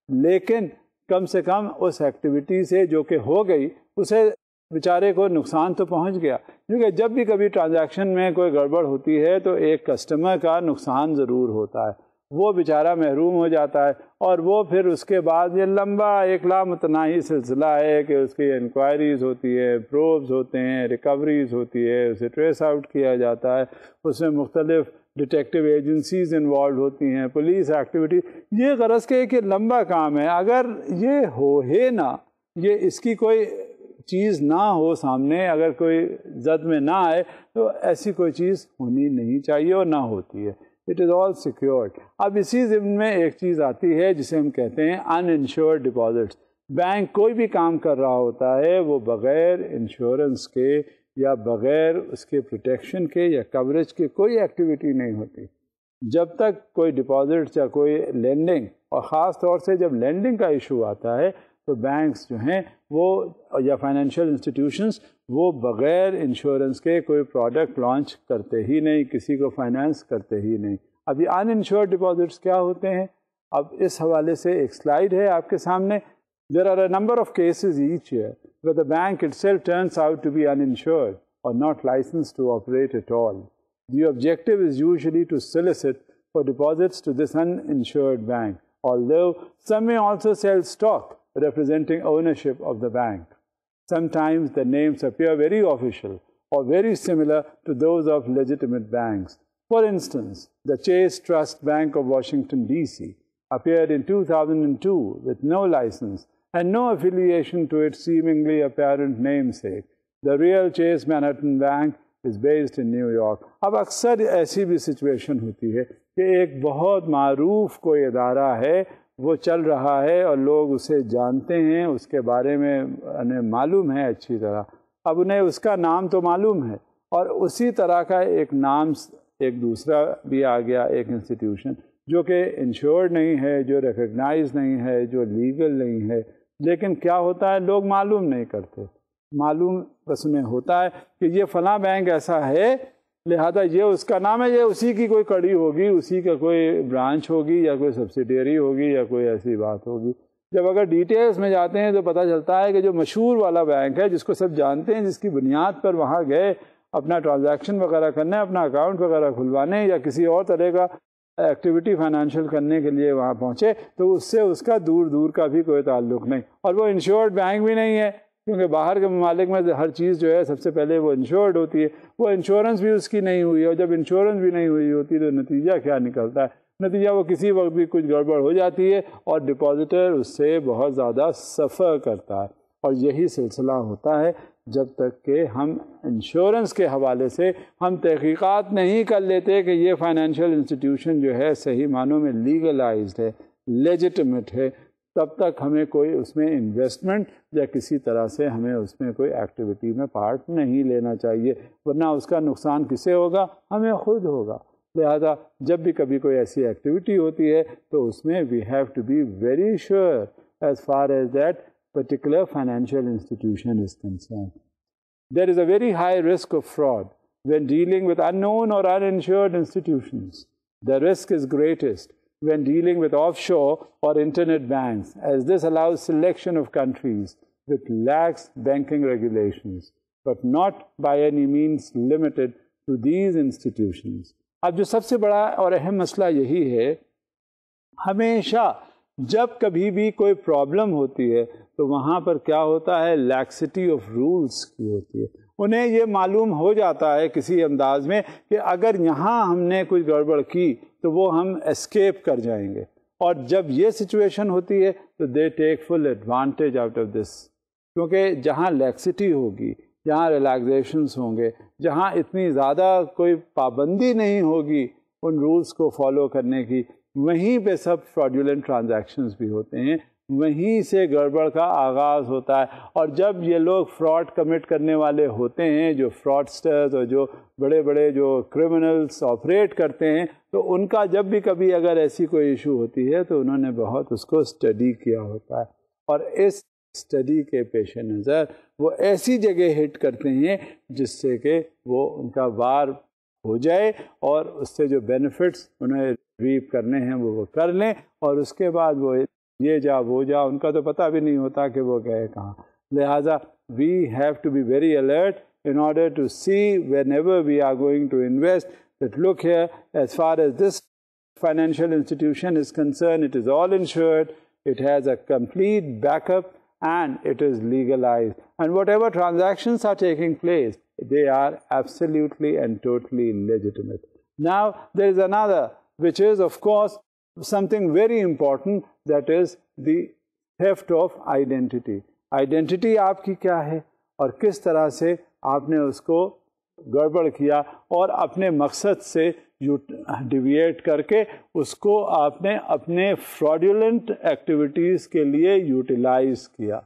[SPEAKER 1] لیکن کم سے کم اس ایکٹیویٹی سے جو کہ ہو گئی اسے بیچارے کو نقصان تو پہنچ گیا، کیونکہ جب بھی کبھی ٹرانزیکشن میں کوئی گڑبڑ ہوتی ہے تو ایک کسٹمر کا نقصان ضرور ہوتا ہے، وہ بیچارہ محروم ہو جاتا ہے، اور وہ پھر اس کے بعد یہ لمبا ایک لامتناہی سلسلہ ہے کہ اس کی انکوائریز ہوتی ہے، پروبز ہوتے ہیں، ریکوریز ہوتی ہے، اسے ٹریس آؤٹ کیا جاتا ہے، اس میں مختلف ڈیٹیکٹیو ایجنسیز انوالو ہوتی ہیں، پولیس ایکٹیویٹی، یہ غرض کہ ایک لمبا کام ہے۔ اگر یہ ہو ہے نا، یہ اس کی کوئی چیز نہ ہو سامنے، اگر کوئی زد میں نہ آئے تو ایسی کوئی چیز ہونی نہیں چاہیے اور نہ ہوتی ہے۔ It is all secured. اب اسی ضمن میں ایک چیز آتی ہے جسے ہم کہتے ہیں ان انشورڈ ڈپازٹس. بینک کوئی بھی کام کر رہا ہوتا ہے وہ بغیر انشورنس کے یا بغیر اس کے پروٹیکشن کے یا کوریج کے کوئی ایکٹیویٹی نہیں ہوتی. جب تک کوئی ڈپازٹس یا کوئی لینڈنگ، اور خاص طور سے جب لینڈنگ کا ایشو آتا ہے تو بینکس جو ہیں وہ یا فائنینشیل انسٹیٹیوشنس وہ بغیر انشورنس کے کوئی پروڈکٹ لانچ کرتے ہی نہیں، کسی کو فائنانس کرتے ہی نہیں. اب یہ ان انشورڈ ڈپازٹس کیا ہوتے ہیں؟ اب اس حوالے سے ایک سلائیڈ ہے آپ کے سامنے. There are a number of cases each year where the bank itself turns out to be uninsured or not licensed to operate at all. The objective is usually to solicit for deposits to this uninsured bank, although some may also sell stock representing ownership of the bank. Sometimes the names appear very official or very similar to those of legitimate banks. For instance, the Chase Trust Bank of Washington, D.C. appeared in 2002 with no license and no affiliation to its seemingly apparent namesake. The real Chase Manhattan Bank is based in New York. اب اکثر ایسی بھی سچویشن ہوتی ہے کہ ایک بہت معروف کوئی ادارہ ہے، وہ چل رہا ہے اور لوگ اسے جانتے ہیں، اس کے بارے میں انہیں معلوم ہے اچھی طرح. اب انہیں اس کا نام تو معلوم ہے، اور اسی طرح کا ایک نام ایک دوسرا بھی آ گیا، ایک انسٹیٹیوشن جو کہ انشورڈ نہیں ہے، جو ریکگنائز نہیں ہے، جو لیگل نہیں ہے. لیکن کیا ہوتا ہے، لوگ معلوم نہیں کرتے. معلوم بس انہیں ہوتا ہے کہ یہ فلاں بینک ایسا ہے، لہذا یہ اس کا نام ہے، یہ اسی کی کوئی کڑی ہوگی، اسی کا کوئی برانچ ہوگی یا کوئی سبسیڈیری ہوگی یا کوئی ایسی بات ہوگی. جب اگر ڈیٹیلز میں جاتے ہیں تو پتہ چلتا ہے کہ جو مشہور والا بینک ہے جس کو سب جانتے ہیں، جس کی بنیاد پر وہاں گئے اپنا ٹرانزیکشن وغیرہ کرنے، اپنا اکاؤنٹ وغیرہ کھلوانے یا کسی اور طرح کا ایکٹیویٹی فائنینشیل کرنے کے لیے وہاں پہنچے، تو اس سے اس کا دور دور کا بھی کوئی تعلق نہیں. اور وہ انشورڈ بینک بھی نہیں ہے، کیونکہ باہر کے ممالک میں ہر چیز جو ہے سب سے پہلے وہ انشورڈ ہوتی ہے. وہ انشورنس بھی اس کی نہیں ہوئی، اور جب انشورنس بھی نہیں ہوئی ہوتی تو نتیجہ کیا نکلتا ہے؟ نتیجہ وہ کسی وقت بھی کچھ گڑبڑ ہو جاتی ہے اور ڈپازیٹر اس سے بہت زیادہ سفر کرتا ہے. اور یہی سلسلہ ہوتا ہے جب تک کہ ہم انشورنس کے حوالے سے ہم تحقیقات نہیں کر لیتے کہ یہ فائنینشیل انسٹیٹیوشن جو ہے صحیح معنوں میں لیگلائزڈ ہے، لیجٹمیٹ ہے، تب تک ہمیں کوئی اس میں انویسٹمنٹ یا کسی طرح سے ہمیں اس میں کوئی ایکٹیویٹی میں پارٹ نہیں لینا چاہیے، ورنہ اس کا نقصان کسے ہوگا؟ ہمیں خود ہوگا. لہذا جب بھی کبھی کوئی ایسی ایکٹیویٹی ہوتی ہے تو اس میں we have to be very sure as far as that particular financial institution is concerned. There is a very high risk of fraud when dealing with unknown or uninsured institutions. The risk is greatest when dealing with offshore or internet banks, as this allows selection of countries with lax banking regulations, but not by any means limited to these institutions. اب جو سب سے بڑا اور اہم مسئلہ یہی ہے، ہمیشہ جب کبھی بھی کوئی پرابلم ہوتی ہے تو وہاں پر کیا ہوتا ہے، لیکسٹی آف رولس کی ہوتی ہے. انہیں یہ معلوم ہو جاتا ہے کسی انداز میں کہ اگر یہاں ہم نے کوئی گڑبڑ کی تو وہ ہم اسکیپ کر جائیں گے. اور جب یہ سچویشن ہوتی ہے تو دے ٹیک فل ایڈوانٹیج آؤٹ آف دس، کیونکہ جہاں لیکسٹی ہوگی، جہاں ریلیکسیشنس ہوں گے، جہاں اتنی زیادہ کوئی پابندی نہیں ہوگی ان رولس کو فالو کرنے کی، وہیں پہ سب فراڈولنٹ ٹرانزیکشنز بھی ہوتے ہیں، وہیں سے گڑبڑ کا آغاز ہوتا ہے. اور جب یہ لوگ فراڈ کمٹ کرنے والے ہوتے ہیں، جو فراڈسٹرز اور جو بڑے بڑے جو کرمنلز آپریٹ کرتے ہیں، تو ان کا جب بھی کبھی اگر ایسی کوئی ایشو ہوتی ہے تو انہوں نے بہت اس کو اسٹڈی کیا ہوتا ہے، اور اس اسٹڈی کے پیش نظر وہ ایسی جگہ ہٹ کرتے ہیں جس سے کہ وہ ان کا وار ہو جائے اور اس سے جو بینیفٹس انہیں ریپ کرنے ہیں وہ کر لیں، اور اس کے بعد وہ یہ جا وہ جا، ان کا تو پتہ بھی نہیں ہوتا کہ وہ گئے کہاں. لہٰذا we have to be very alert in order to see whenever we are going to invest that look here, as far as this financial institution is concerned, it is all insured, it has a complete backup, and it is legalized. And whatever transactions are taking place, they are absolutely and totally legitimate. Now, there is another, which is, of course, something very important, that is the theft of identity. Identity آپ کی کیا ہے اور کس طرح سے آپ نے اس کو گڑبڑ کیا اور اپنے مقصد سے ڈیویٹ کر کے اس کو آپ نے اپنے فراڈولنٹ ایکٹیویٹیز کے لیے یوٹیلائز کیا.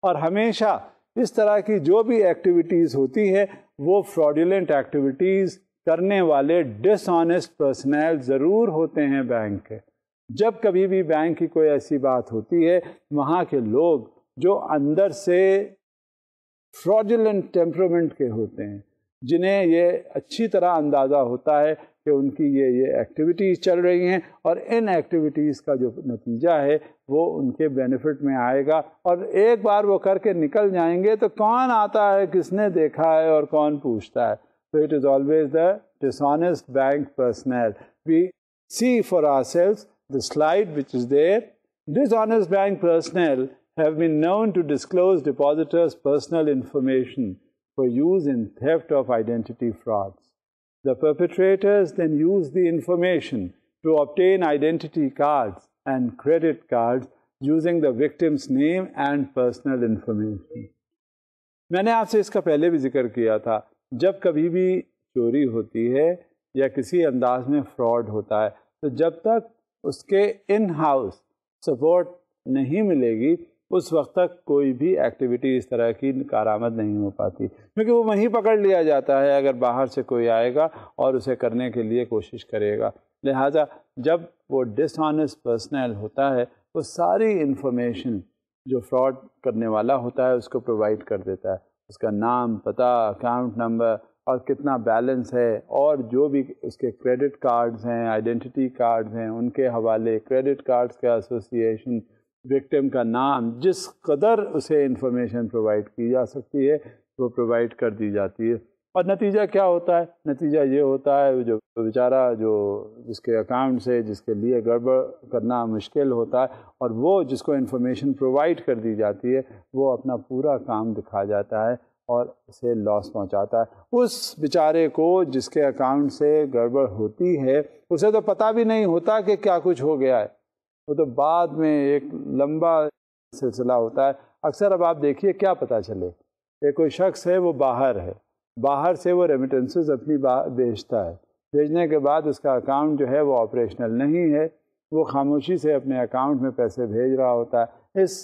[SPEAKER 1] اور ہمیشہ اس طرح کی جو بھی ایکٹیویٹیز ہوتی ہے وہ فراڈولنٹ ایکٹیویٹیز کرنے والے ڈس آنیسٹ پرسنل ضرور ہوتے ہیں بینک کے. جب کبھی بھی بینک کی کوئی ایسی بات ہوتی ہے وہاں کے لوگ جو اندر سے فراڈولنٹ ٹیمپرامنٹ کے ہوتے ہیں, جنہیں یہ اچھی طرح اندازہ ہوتا ہے کہ ان کی یہ ایکٹیویٹیز چل رہی ہیں اور ان ایکٹیویٹیز کا جو نتیجہ ہے وہ ان کے بینیفٹ میں آئے گا, اور ایک بار وہ کر کے نکل جائیں گے تو کون آتا ہے, کس نے دیکھا ہے اور کون پوچھتا ہے. So it is always the dishonest bank personnel. We see for ourselves the slide which is there. Dishonest bank personnel have been known to disclose depositors' personal information for use in theft of identity frauds. The perpetrators then use the information to obtain identity cards and credit cards using the victim's name and personal information. میں نے آپ سے اس کا پہلے بھی ذکر کیا تھا, جب کبھی بھی چوری ہوتی ہے یا کسی انداز میں فراڈ ہوتا ہے تو جب تک اس کے ان ہاؤس سپورٹ نہیں ملے گی اس وقت تک کوئی بھی ایکٹیویٹی اس طرح کی کارآمد نہیں ہو پاتی, کیونکہ وہ وہیں پکڑ لیا جاتا ہے اگر باہر سے کوئی آئے گا اور اسے کرنے کے لیے کوشش کرے گا. لہٰذا جب وہ ڈس آنیسٹ پرسنل ہوتا ہے وہ ساری انفارمیشن جو فراڈ کرنے والا ہوتا ہے اس کو پرووائڈ کر دیتا ہے, اس کا نام, پتہ, اکاؤنٹ نمبر اور کتنا بیلنس ہے, اور جو بھی اس کے کریڈٹ کارڈز ہیں, آئیڈینٹی کارڈز ہیں, ان کے حوالے, کریڈٹ کارڈز کا ایسوسیشن, وکٹم کا نام, جس قدر اسے انفارمیشن پرووائڈ کی جا سکتی ہے وہ پرووائڈ کر دی جاتی ہے. اور نتیجہ کیا ہوتا ہے؟ نتیجہ یہ ہوتا ہے جو بیچارہ جس کے اکاؤنٹ سے جس کے لیے گڑبڑ کرنا مشکل ہوتا ہے اور وہ جس کو انفارمیشن پرووائڈ کر دی جاتی ہے وہ اپنا پورا کام دکھا جاتا ہے اور اسے لاس پہنچاتا ہے. اس بیچارے کو جس کے اکاؤنٹ سے گڑبڑ ہوتی ہے اسے تو پتہ بھی نہیں ہوتا کہ کیا کچھ ہو گیا ہے, وہ تو بعد میں ایک لمبا سلسلہ ہوتا ہے. اکثر اب آپ دیکھیے کیا پتہ چلے کہ کوئی شخص ہے وہ باہر سے وہ ریمیٹنسز اپنی بھیجتا ہے, بھیجنے کے بعد اس کا اکاؤنٹ جو ہے وہ آپریشنل نہیں ہے, وہ خاموشی سے اپنے اکاؤنٹ میں پیسے بھیج رہا ہوتا ہے اس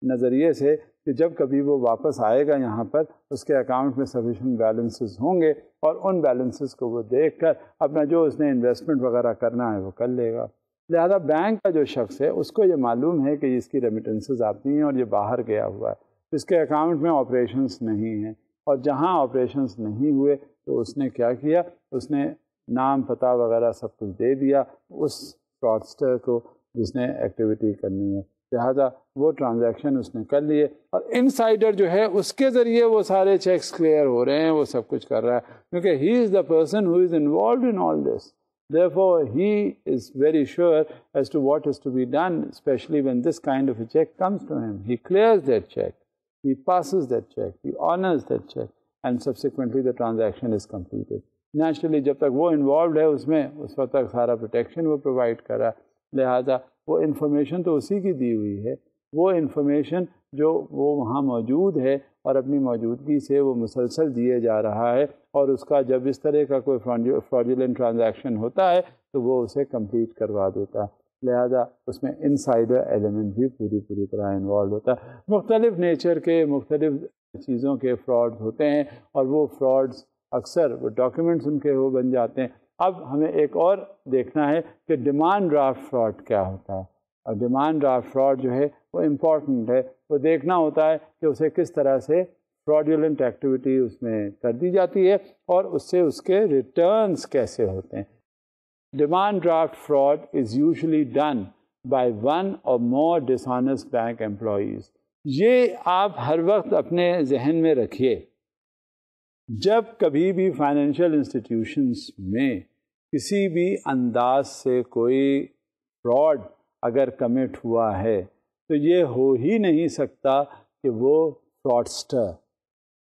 [SPEAKER 1] نظریے سے کہ جب کبھی وہ واپس آئے گا یہاں پر اس کے اکاؤنٹ میں سفیشینٹ بیلنسز ہوں گے اور ان بیلنسز کو وہ دیکھ کر اپنا جو اس نے انویسٹمنٹ وغیرہ کرنا ہے وہ کر لے گا. لہذا بینک کا جو شخص ہے اس کو یہ معلوم ہے کہ اس کی ریمیٹنسز آتی ہیں اور یہ باہر گیا ہوا ہے, اس کے اکاؤنٹ میں آپریشنز نہیں ہیں, اور جہاں آپریشنز نہیں ہوئے تو اس نے کیا کیا, اس نے نام, پتہ وغیرہ سب کچھ دے دیا اس فراڈسٹر کو جس نے ایکٹیویٹی کرنی ہے. لہٰذا وہ ٹرانزیکشن اس نے کر لیے اور انسائڈر جو ہے اس کے ذریعے وہ سارے چیکس کلیئر ہو رہے ہیں, وہ سب کچھ کر رہا ہے, کیونکہ he is the person who is involved in all this. Therefore, he is very sure as to what is to be done, especially when this kind of a check comes to him. He clears that check, he passes that check, he honors that check, and subsequently the transaction is completed. Naturally, جب تک وہ انوالوڈ ہے اس میں اس وقت تک سارا پروٹیکشن وہ پرووائڈ کر رہا ہے. لہٰذا وہ انفارمیشن تو اسی کی دی ہوئی ہے, وہ انفارمیشن جو وہ وہاں موجود ہے اور اپنی موجودگی سے وہ مسلسل دیے جا رہا ہے, اور اس کا جب اس طرح کا کوئی فراڈولنٹ ٹرانزیکشن ہوتا ہے تو وہ اسے کمپلیٹ کروا دیتا ہے. لہذا اس میں انسائڈر ایلیمنٹ بھی پوری طرح انوالو ہوتا ہے. مختلف نیچر کے مختلف چیزوں کے فراڈز ہوتے ہیں اور وہ فراڈز اکثر وہ ڈاکیومنٹس ان کے وہ بن جاتے ہیں. اب ہمیں ایک اور دیکھنا ہے کہ ڈیمانڈ ڈرافٹ فراڈ کیا ہوتا ہے, اور ڈیمانڈ ڈرافٹ فراڈ جو ہے وہ امپورٹنٹ ہے. وہ دیکھنا ہوتا ہے کہ اسے کس طرح سے فراڈولنٹ ایکٹیویٹی اس میں کر دی جاتی ہے اور اس سے اس کے ریٹرنز کیسے ہوتے ہیں. Demand draft fraud is usually done by one اور مور ڈسآنیسٹ بینک امپلائیز. یہ آپ ہر وقت اپنے ذہن میں رکھیے, جب کبھی بھی فائنینشیل انسٹیٹیوشنس میں کسی بھی انداز سے کوئی فراڈ اگر کمٹ ہوا ہے تو یہ ہو ہی نہیں سکتا کہ وہ فراڈسٹر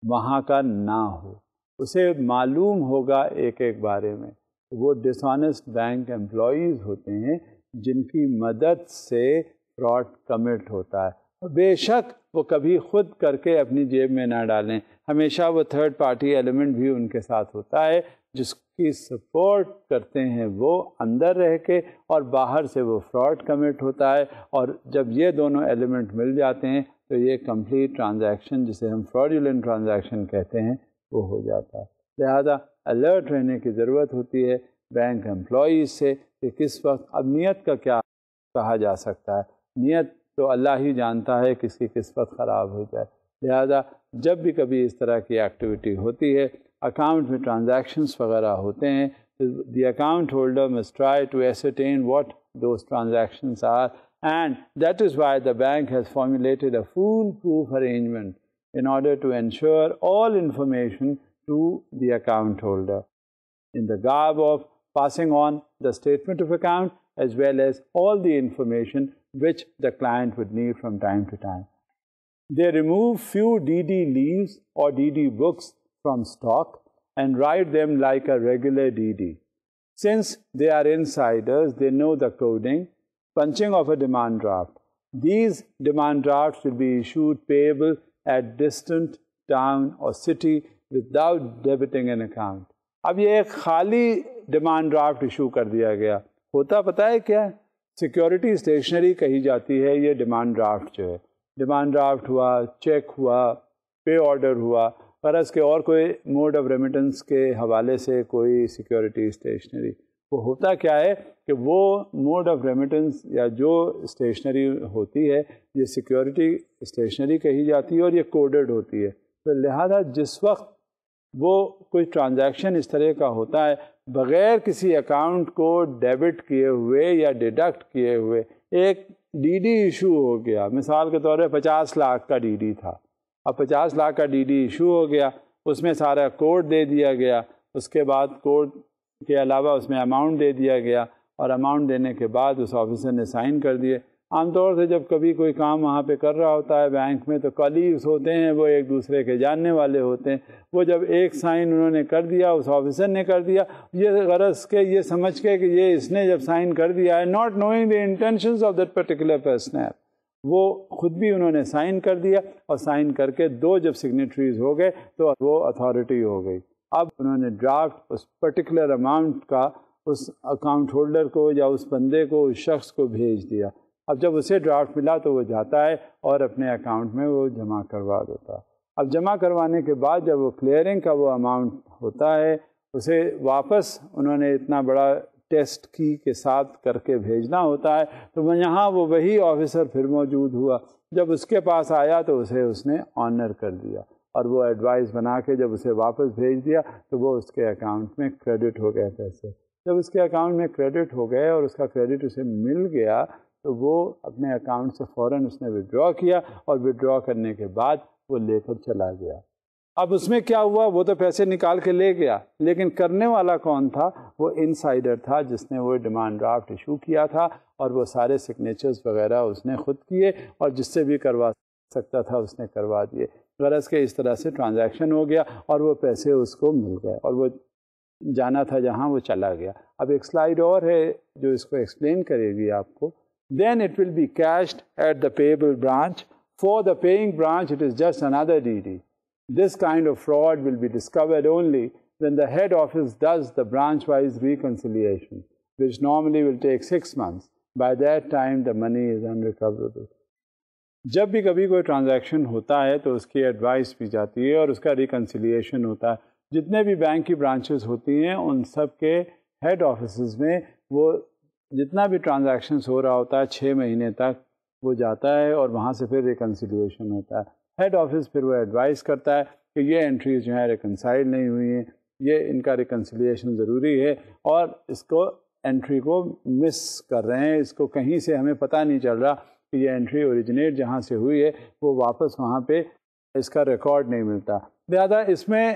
[SPEAKER 1] وہاں کا نہ ہو. اسے معلوم ہوگا ایک بارے میں وہ ڈس آنیسٹ بینک امپلائیز ہوتے ہیں جن کی مدد سے فراڈ کمٹ ہوتا ہے. بے شک وہ کبھی خود کر کے اپنی جیب میں نہ ڈالیں, ہمیشہ وہ تھرڈ پارٹی ایلیمنٹ بھی ان کے ساتھ ہوتا ہے جس کی سپورٹ کرتے ہیں وہ اندر رہ کے اور باہر سے وہ فراڈ کمٹ ہوتا ہے، اور جب یہ دونوں ایلیمنٹ مل جاتے ہیں تو یہ کمپلیٹ ٹرانزیکشن جسے ہم فراڈولنٹ ٹرانزیکشن کہتے ہیں وہ ہو جاتا ہے۔ لہذا الرٹ رہنے کی ضرورت ہوتی ہے بینک امپلائیز سے کہ کس وقت، اب نیت کا کیا کہا جا سکتا ہے، نیت تو اللہ ہی جانتا ہے کس کی کس وقت خراب ہو جائے۔ لہذا جب بھی کبھی اس طرح کی ایکٹیویٹی ہوتی ہے، اکاؤنٹ میں ٹرانزیکشنس وغیرہ ہوتے ہیں، the account holder must try to ascertain what those transactions are, and that is why the bank has formulated a fool proof arrangement in order to ensure all information to the account holder in the garb of passing on the statement of account as well as all the information which the client would need from time to time. They remove few DD leaves or DD books from stock and write them like a regular DD. Since they are insiders, they know the coding, punching of a demand draft. These demand drafts will be issued payable at distant town or city without debiting an account. اب یہ ایک خالی ڈیمانڈ ڈرافٹ ایشو کر دیا گیا، ہوتا پتہ ہے کیا ہے؟ سیکیورٹی اسٹیشنری کہی جاتی ہے یہ ڈیمانڈ ڈرافٹ جو ہے، ڈیمانڈ ڈرافٹ ہوا، چیک ہوا، پے آرڈر ہوا، غرض کے اور کوئی موڈ آف ریمیٹنس کے حوالے سے کوئی سیکیورٹی اسٹیشنری، وہ ہوتا کیا ہے کہ وہ موڈ آف ریمیٹنس یا جو اسٹیشنری ہوتی ہے یہ سیکیورٹی اسٹیشنری کہی جاتی ہے اور یہ کوڈڈ ہوتی ہے۔ تو لہذا جس وقت وہ کوئی ٹرانزیکشن اس طرح کا ہوتا ہے بغیر کسی اکاؤنٹ کو ڈیبٹ کیے ہوئے یا ڈیڈکٹ کیے ہوئے، ایک ڈی ڈی ایشو ہو گیا، مثال کے طور پہ 50 لاکھ کا ڈی ڈی تھا، اب 50 لاکھ کا ڈی ڈی ایشو ہو گیا، اس میں سارا کوڈ دے دیا گیا، اس کے بعد کوڈ کے علاوہ اس میں اماؤنٹ دے دیا گیا، اور اماؤنٹ دینے کے بعد اس آفیسر نے سائن کر دیے۔ عام طور سے جب کبھی کوئی کام وہاں پہ کر رہا ہوتا ہے بینک میں تو کلیگز ہوتے ہیں، وہ ایک دوسرے کے جاننے والے ہوتے ہیں، وہ جب ایک سائن انہوں نے کر دیا، اس آفیسر نے کر دیا، یہ غرض کے یہ سمجھ کے کہ یہ اس نے جب سائن کر دیا ہے، not knowing the intentions of that particular person, وہ خود بھی انہوں نے سائن کر دیا، اور سائن کر کے دو جب سگنیٹریز ہو گئے تو وہ اتھارٹی ہو گئی۔ اب انہوں نے ڈرافٹ اس پرٹیکولر اماؤنٹ کا اس اکاؤنٹ ہولڈر کو یا اس بندے کو، اس شخص کو بھیج دیا۔ اب جب اسے ڈرافٹ ملا تو وہ جاتا ہے اور اپنے اکاؤنٹ میں وہ جمع کروا دیتا ہے۔ اب جمع کروانے کے بعد جب وہ کلیئرنگ کا وہ اماؤنٹ ہوتا ہے، اسے واپس انہوں نے اتنا بڑا ٹیسٹ کی کے ساتھ کر کے بھیجنا ہوتا ہے، تو یہاں وہ وہی آفیسر پھر موجود ہوا، جب اس کے پاس آیا تو اسے اس نے آنر کر دیا، اور وہ ایڈوائز بنا کے جب اسے واپس بھیج دیا تو وہ اس کے اکاؤنٹ میں کریڈٹ ہو گئے پیسے۔ جب اس کے اکاؤنٹ میں کریڈٹ ہو گئے اور اس کا کریڈٹ اسے مل گیا تو وہ اپنے اکاؤنٹ سے فوراً اس نے ودڈرا کیا، اور ودڈرا کرنے کے بعد وہ لے کر چلا گیا۔ اب اس میں کیا ہوا، وہ تو پیسے نکال کے لے گیا، لیکن کرنے والا کون تھا؟ وہ انسائڈر تھا جس نے وہ ڈیمانڈ ڈرافٹ ایشو کیا تھا، اور وہ سارے سگنیچرز وغیرہ اس نے خود کیے، اور جس سے بھی کروا سکتا تھا اس نے کروا دیے۔ غرض کہ اس طرح سے ٹرانزیکشن ہو گیا اور وہ پیسے اس کو مل گئے، اور وہ جانا تھا جہاں وہ چلا گیا۔ اب ایک سلائیڈ اور ہے جو اس کو ایکسپلین کرے گی آپ کو۔ Then it will be cashed at the payable branch. For the paying branch, it is just another DD. This kind of fraud will be discovered only when the head office does the branch-wise reconciliation, which normally will take 6 months. By that time, the money is unrecoverable. جب بھی کبھی کوئی ٹرانزیکشن ہوتا ہے تو اس کی ایڈوائس بھی جاتی ہے اور اس کا ریکنسیلیشن ہوتا ہے۔ جتنے بھی بینک کی برانچز ہوتی ہیں ان سب کے ہیڈ آفیسز میں وہ جتنا بھی ٹرانزیکشنز ہو رہا ہوتا ہے 6 مہینے تک وہ جاتا ہے، اور وہاں سے پھر ریکنسیلیشن ہوتا ہے۔ ہیڈ آفس پھر وہ ایڈوائز کرتا ہے کہ یہ انٹریز جو ہیں ریکنسائل نہیں ہوئی ہیں، یہ ان کا ریکنسیلیشن ضروری ہے، اور اس کو انٹری کو مس کر رہے ہیں، اس کو کہیں سے ہمیں پتہ نہیں چل رہا کہ یہ انٹری اوریجنیٹ جہاں سے ہوئی ہے وہ واپس وہاں پہ اس کا ریکارڈ نہیں ملتا۔ لہذا اس میں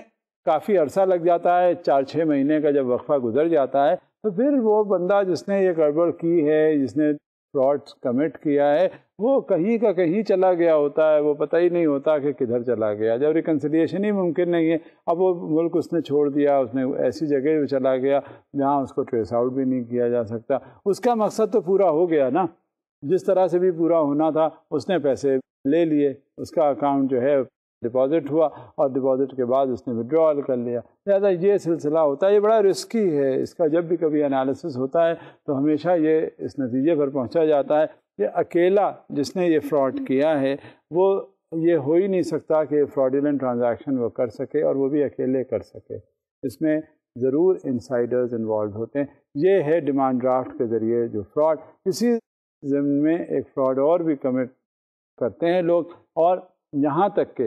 [SPEAKER 1] کافی عرصہ لگ جاتا ہے، 4-6 مہینے کا جب وقفہ گزر جاتا ہے تو پھر وہ بندہ جس نے یہ گڑبڑ کی ہے، جس نے فراڈ کمٹ کیا ہے، وہ کہیں کا کہیں چلا گیا ہوتا ہے، وہ پتہ ہی نہیں ہوتا کہ کدھر چلا گیا۔ جب ریکنسیلیشن ہی ممکن نہیں ہے، اب وہ ملک اس نے چھوڑ دیا، اس نے ایسی جگہ پہ چلا گیا جہاں اس کو ٹریس آؤٹ بھی نہیں کیا جا سکتا۔ اس کا مقصد تو پورا ہو گیا نا، جس طرح سے بھی پورا ہونا تھا، اس نے پیسے لے لیے، اس کا اکاؤنٹ جو ہے ڈپازٹ ہوا اور ڈپازٹ کے بعد اس نے وڈرال کر لیا. لہٰذا یہ سلسلہ ہوتا ہے، یہ بڑا رسکی ہے. اس کا جب بھی کبھی انالیسس ہوتا ہے تو ہمیشہ یہ اس نتیجے پر پہنچا جاتا ہے کہ اکیلا جس نے یہ فراڈ کیا ہے وہ یہ ہو ہی نہیں سکتا کہ فراڈیلنٹ ٹرانزیکشن وہ کر سکے، اور وہ بھی اکیلے کر سکے. اس میں ضرور انسائڈرز انوالوڈ ہوتے ہیں. یہ ہے ڈیمانڈ ڈرافٹ کے ذریعے جو فراڈ. اسی ضمن میں ایک فراڈ اور بھی کمٹ کرتے ہیں لوگ، اور یہاں تک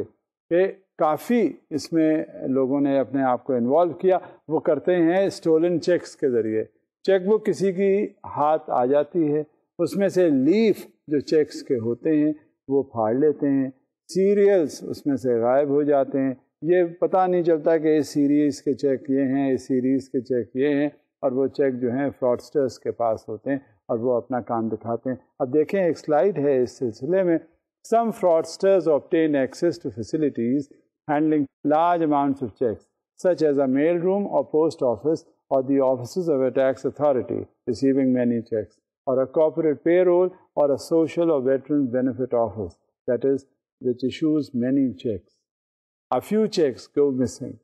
[SPEAKER 1] کہ کافی اس میں لوگوں نے اپنے آپ کو انوالو کیا. وہ کرتے ہیں اسٹولن چیکس کے ذریعے. چیک بک کسی کی ہاتھ آ جاتی ہے، اس میں سے لیف جو چیکس کے ہوتے ہیں وہ پھاڑ لیتے ہیں، سیریلز اس میں سے غائب ہو جاتے ہیں. یہ پتہ نہیں چلتا کہ اس سیریز کے چیک یہ ہیں، اس سیریز کے چیک یہ ہیں، اور وہ چیک جو ہیں فراڈسٹرز کے پاس ہوتے ہیں اور وہ اپنا کام دکھاتے ہیں. اب دیکھیں ایک سلائیڈ ہے اس سلسلے میں. Some fraudsters obtain access to facilities handling large amounts of checks, such as a mailroom or post office or the offices of a tax authority receiving many checks, or a corporate payroll or a social or veterans benefit office, that is, which issues many checks. A few checks go missing.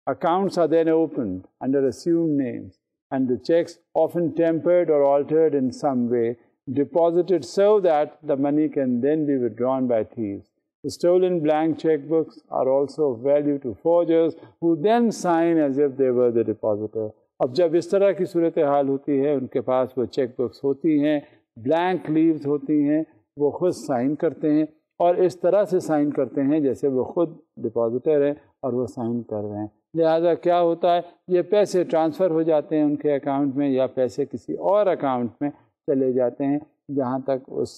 [SPEAKER 1] Accounts are then opened under assumed names, and the checks, often tempered or altered in some way, deposited so that the money can then be withdrawn by thieves. The stolen blank checkbooks are also of value to forgers, who then sign as if they were the depositor. اب جب اس طرح کی صورتحال ہوتی ہے، ان کے پاس وہ چیک بکس ہوتی ہیں، بلینک لیوز ہوتی ہیں، وہ خود سائن کرتے ہیں اور اس طرح سے سائن کرتے ہیں جیسے وہ خود ڈپازیٹر ہیں اور وہ سائن کر رہے ہیں. لہٰذا کیا ہوتا ہے، یہ پیسے ٹرانسفر ہو جاتے ہیں ان کے اکاؤنٹ میں، یا پیسے کسی اور اکاؤنٹ میں چلے جاتے ہیں جہاں تک اس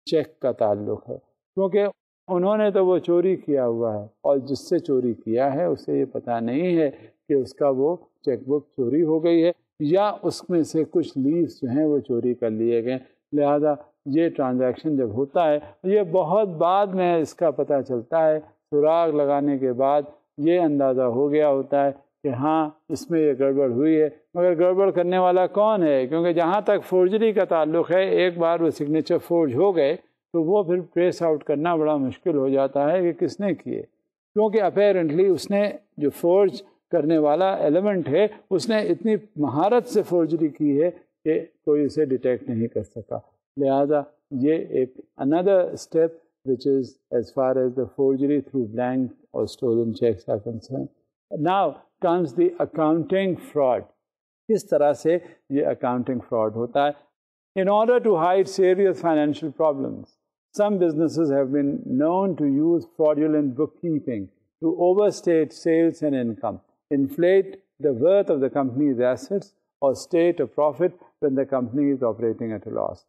[SPEAKER 1] چیک کا تعلق ہے، کیونکہ انہوں نے تو وہ چوری کیا ہوا ہے، اور جس سے چوری کیا ہے اسے یہ پتہ نہیں ہے کہ اس کا وہ چیک بک چوری ہو گئی ہے، یا اس میں سے کچھ لیوز جو ہیں وہ چوری کر لیے گئے. لہذا یہ ٹرانزیکشن جب ہوتا ہے، یہ بہت بعد میں اس کا پتہ چلتا ہے. سراغ لگانے کے بعد یہ اندازہ ہو گیا ہوتا ہے کہ ہاں اس میں یہ گڑبڑ ہوئی ہے. مگر گڑبڑ کرنے والا کون ہے؟ کیونکہ جہاں تک فورجری کا تعلق ہے، ایک بار وہ سگنیچر فورج ہو گئے تو وہ پھر ٹریس آؤٹ کرنا بڑا مشکل ہو جاتا ہے کہ کس نے کیے، کیونکہ اپیرنٹلی اس نے جو فورج کرنے والا ایلیمنٹ ہے اس نے اتنی مہارت سے فورجری کی ہے کہ کوئی اسے ڈیٹیکٹ نہیں کر سکا. لہذا یہ ایک another step which is as far as the forgery through blank or stolen checks are concerned. Now comes the accounting fraud. کس طرح سے یہ اکاؤنٹنگ فراڈ ہوتا ہے؟ In order to hide serious financial problems, some businesses have been known to use fraudulent bookkeeping to overstate sales and income, inflate the worth of the company's assets, or state a profit when the company is operating at a loss.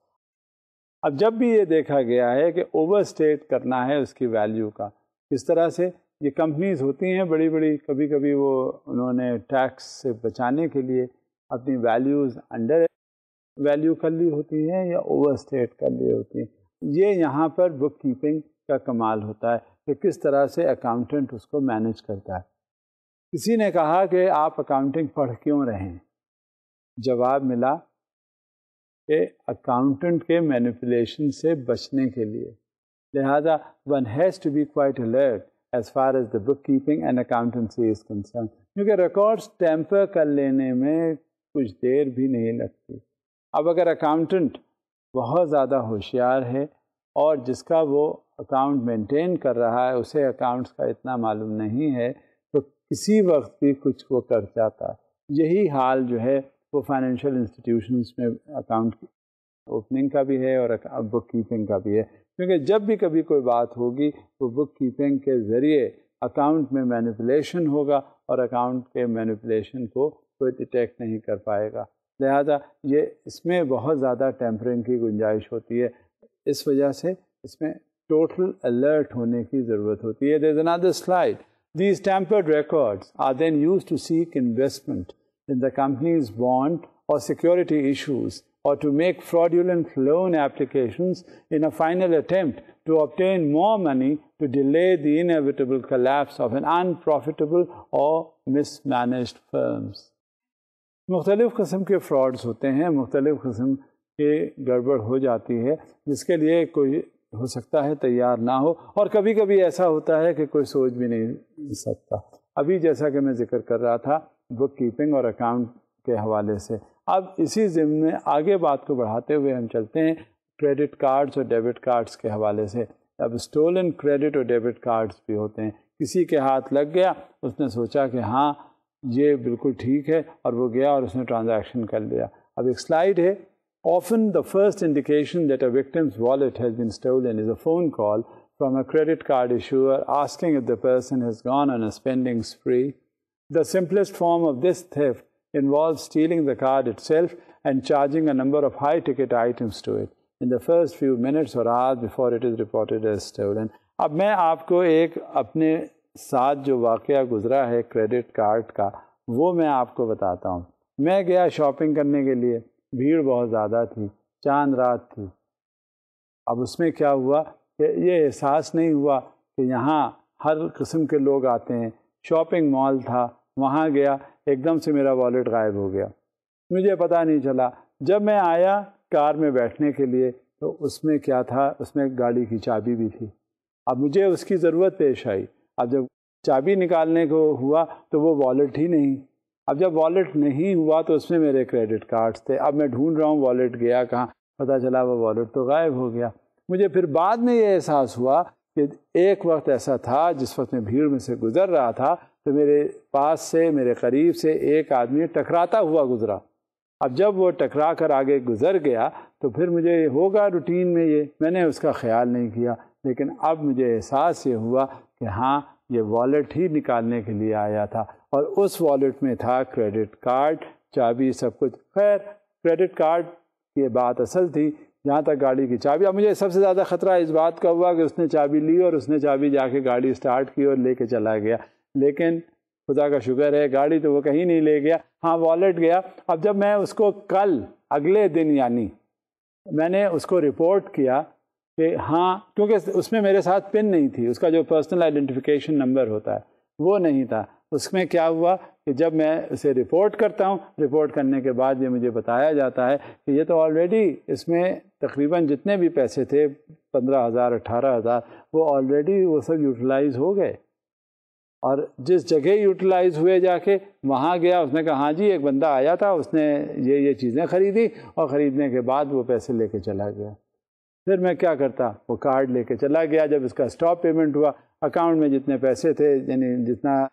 [SPEAKER 1] اب جب بھی یہ دیکھا گیا ہے کہ اوور اسٹیٹ کرنا ہے اس کی ویلیو کا، کس طرح سے یہ کمپنیز ہوتی ہیں بڑی بڑی، کبھی کبھی وہ انہوں نے ٹیکس سے بچانے کے لیے اپنی ویلیوز انڈر ویلیو کر لی ہوتی ہیں یا اوور اسٹیٹ کر لی ہوتی ہیں. یہ یہاں پر بک کیپنگ کا کمال ہوتا ہے کہ کس طرح سے اکاؤنٹنٹ اس کو مینیج کرتا ہے. کسی نے کہا کہ آپ اکاؤنٹنگ پڑھ کیوں رہے ہیں؟ جواب ملا کہ اکاؤنٹنٹ کے مینیپولیشن سے بچنے کے لیے. لہذا one has to be quite alert as far as the bookkeeping and accountancy is concerned. کیونکہ ریکارڈس ٹیمپر کر لینے میں کچھ دیر بھی نہیں لگتی. اب اگر اکاؤنٹنٹ بہت زیادہ ہوشیار ہے اور جس کا وہ اکاؤنٹ مینٹین کر رہا ہے اسے اکاؤنٹس کا اتنا معلوم نہیں ہے تو کسی وقت بھی کچھ وہ کر جاتا ہے. یہی حال جو ہے وہ فائنینشیل انسٹیٹیوشنس میں اکاؤنٹ اوپننگ کا بھی ہے اور بک کیپنگ کا بھی ہے. کیونکہ جب بھی کبھی کوئی بات ہوگی تو بک کیپنگ کے ذریعے اکاؤنٹ میں مینیپولیشن ہوگا اور اکاؤنٹ کے مینیپولیشن کو کوئی ڈیٹیکٹ نہیں کر پائے گا. لہذا یہ اس میں بہت زیادہ ٹیمپرنگ کی گنجائش ہوتی ہے. اس وجہ سے اس میں ٹوٹل الرٹ ہونے کی ضرورت ہوتی ہے. There is another slide. These tampered records are then used to seek investment in the company's bond or security issues, or to make fraudulent loan applications in a final attempt to obtain more money to delay the inevitable collapse of an unprofitable or mismanaged firms. مختلف قسم کے فراڈز ہوتے ہیں، مختلف قسم کی گڑبڑ ہو جاتی ہے جس کے لیے کوئی ہو سکتا ہے تیار نہ ہو، اور کبھی کبھی ایسا ہوتا ہے کہ کوئی سوچ بھی نہیں سکتا. ابھی جیسا کہ میں ذکر کر رہا تھا بک کیپنگ اور اکاؤنٹ کے حوالے سے، اب اسی ضمن میں آگے بات کو بڑھاتے ہوئے ہم چلتے ہیں کریڈٹ کارڈز اور ڈیبٹ کارڈز کے حوالے سے. اب اسٹولن کریڈٹ اور ڈیبٹ کارڈز بھی ہوتے ہیں. کسی کے ہاتھ لگ گیا، اس نے سوچا کہ ہاں یہ بالکل ٹھیک ہے، اور وہ گیا اور اس نے ٹرانزیکشن کر لیا. اب ایک سلائیڈ ہے. Often the first indication that a victim's wallet has been stolen is a phone call from a credit card issuer asking if the person has gone on a spending spree. The simplest form of this theft involves stealing the card itself and charging a number of high-ticket items to it in the first few minutes or hours before it is reported as stolen. اب میں آپ کو ایک اپنے ساتھ جو واقعہ گزرا ہے کریڈٹ کارڈ کا وہ میں آپ کو بتاتا ہوں. میں گیا شاپنگ کرنے کے لیے، بھیڑ بہت زیادہ تھی، چاند رات تھی. اب اس میں کیا ہوا کہ یہ احساس نہیں ہوا کہ یہاں ہر قسم کے لوگ آتے ہیں. شاپنگ مال تھا، وہاں گیا، ایک دم سے میرا والیٹ غائب ہو گیا، مجھے پتہ نہیں چلا. جب میں آیا کار میں بیٹھنے کے لیے تو اس میں کیا تھا، اس میں گاڑی کی چابی بھی تھی. اب مجھے اس کی ضرورت پیش آئی. اب جب چابی نکالنے کو ہوا تو وہ والیٹ ہی نہیں. اب جب والیٹ نہیں ہوا تو اس میں میرے کریڈٹ کارڈز تھے. اب میں ڈھونڈ رہا ہوں والیٹ گیا کہاں، پتہ چلا وہ والیٹ تو غائب ہو گیا. مجھے پھر بعد میں یہ احساس ہوا کہ ایک وقت ایسا تھا جس وقت میں بھیڑ میں سے گزر رہا تھا تو میرے پاس سے، میرے قریب سے ایک آدمی ٹکراتا ہوا گزرا. اب جب وہ ٹکرا کر آگے گزر گیا تو پھر مجھے ہوگا روٹین میں میں نے اس کا خیال نہیں کیا، لیکن اب مجھے احساس یہ ہوا کہ ہاں یہ والیٹ ہی نکالنے کے لیے آیا تھا، اور اس والیٹ میں تھا کریڈٹ کارڈ، چابی، سب کچھ. خیر کریڈٹ کارڈ کی بات اصل تھی، جہاں تک گاڑی کی چابی. اب مجھے سب سے زیادہ خطرہ اس بات کا ہوا کہ اس نے چابی لی اور اس نے چابی جا کے گاڑی اسٹارٹ کی اور لے کے چلا گیا. لیکن خدا کا شکر ہے گاڑی تو وہ کہیں نہیں لے گیا، ہاں والیٹ گیا. اب جب میں اس کو کل اگلے دن یعنی میں نے اس کو رپورٹ کیا کہ ہاں، کیونکہ اس میں میرے ساتھ پن نہیں تھی، اس کا جو پرسنل آئیڈینٹیفیکیشن نمبر ہوتا ہے وہ نہیں تھا. اس میں کیا ہوا کہ جب میں اسے رپورٹ کرتا ہوں، رپورٹ کرنے کے بعد یہ مجھے بتایا جاتا ہے کہ یہ تو آلریڈی اس میں تقریباً جتنے بھی پیسے تھے 15,000 18,000 وہ آلریڈی وہ سب یوٹیلائز ہو گئے. اور جس جگہ یوٹیلائز ہوئے جا کے وہاں گیا، اس نے کہا ہاں جی ایک بندہ آیا تھا، اس نے یہ چیزیں خریدی اور خریدنے کے بعد وہ پیسے لے کے چلا گیا. پھر میں کیا کرتا، وہ کارڈ لے کے چلا گیا. جب اس کا اسٹاپ پیمنٹ ہوا، اکاؤنٹ میں جتنے پیسے تھے، یعنی جتنا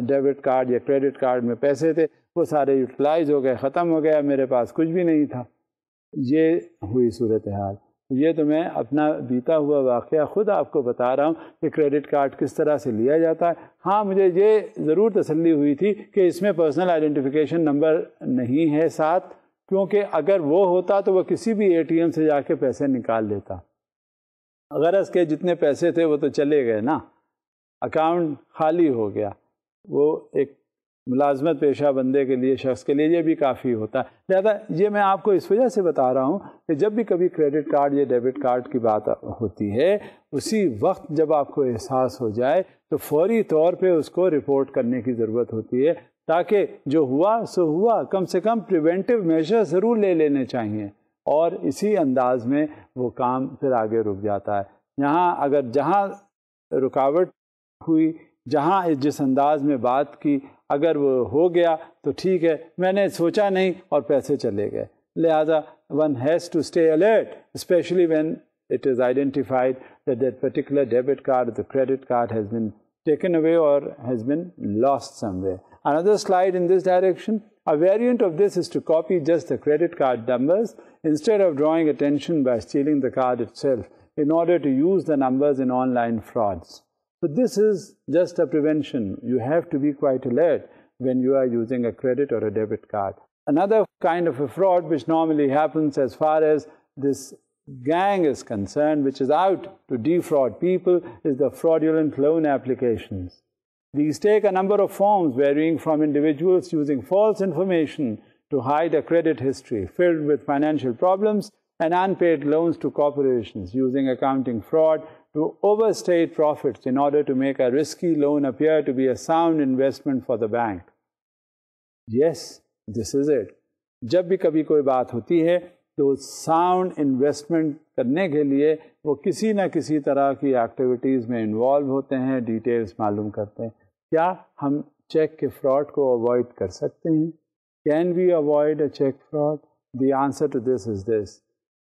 [SPEAKER 1] ڈیبٹ کارڈ یا کریڈٹ کارڈ میں پیسے تھے وہ سارے یوٹیلائز ہو گئے، ختم ہو گیا، میرے پاس کچھ بھی نہیں تھا. یہ ہوئی صورتحال. یہ تو میں اپنا بیتا ہوا واقعہ خود آپ کو بتا رہا ہوں کہ کریڈٹ کارڈ کس طرح سے لیا جاتا ہے. ہاں مجھے یہ ضرور تسلی ہوئی تھی کہ اس میں پرسنل آئیڈینٹیفیکیشن نمبر نہیں ہے ساتھ، کیونکہ اگر وہ ہوتا تو وہ کسی بھی اے ٹی ایم سے جا کے پیسے نکال لیتا. غرض کے جتنے پیسے تھے وہ تو چلے گئے نا، اکاؤنٹ خالی ہو گیا. وہ ایک ملازمت پیشہ بندے کے لیے، شخص کے لیے یہ بھی کافی ہوتا ہے. لہذا یہ میں آپ کو اس وجہ سے بتا رہا ہوں کہ جب بھی کبھی کریڈٹ کارڈ یا ڈیبٹ کارڈ کی بات ہوتی ہے، اسی وقت جب آپ کو احساس ہو جائے تو فوری طور پہ اس کو رپورٹ کرنے کی ضرورت ہوتی ہے، تاکہ جو ہوا سو ہوا، کم سے کم پریونٹیو میجر ضرور لے لینے چاہیے. اور اسی انداز میں وہ کام پھر آگے رک جاتا ہے. جہاں رکاوٹ ہوئی، جہاں جس انداز میں بات کی، اگر وہ ہو گیا تو ٹھیک ہے، میں نے سوچا نہیں اور پیسے چلے گئے. لہذا one has to stay alert, especially when it is identified that that particular debit card or the credit card has been taken away or has been lost somewhere. Another slide in this direction. A variant of this is to copy just the credit card numbers instead of drawing attention by stealing the card itself in order to use the numbers in online frauds. So this is just a prevention. You have to be quite alert when you are using a credit or a debit card. Another kind of a fraud which normally happens as far as this gang is concerned, which is out to defraud people, is the fraudulent loan applications. These take a number of forms varying from individuals using false information to hide a credit history filled with financial problems and unpaid loans to corporations using accounting fraud to overstate profits in order to make a risky loan appear to be a sound investment for the bank. Yes, this is it. جب بھی کبھی کوئی بات ہوتی ہے تو ساؤنڈ انویسٹمنٹ کرنے کے لیے وہ کسی نہ کسی طرح کی ایکٹیویٹیز میں انوالو ہوتے ہیں، ڈیٹیلز معلوم کرتے ہیں۔ کیا ہم چیک کے فراڈ کو اوائڈ کر سکتے ہیں؟ Can we avoid a cheque fraud? The answer to this is this: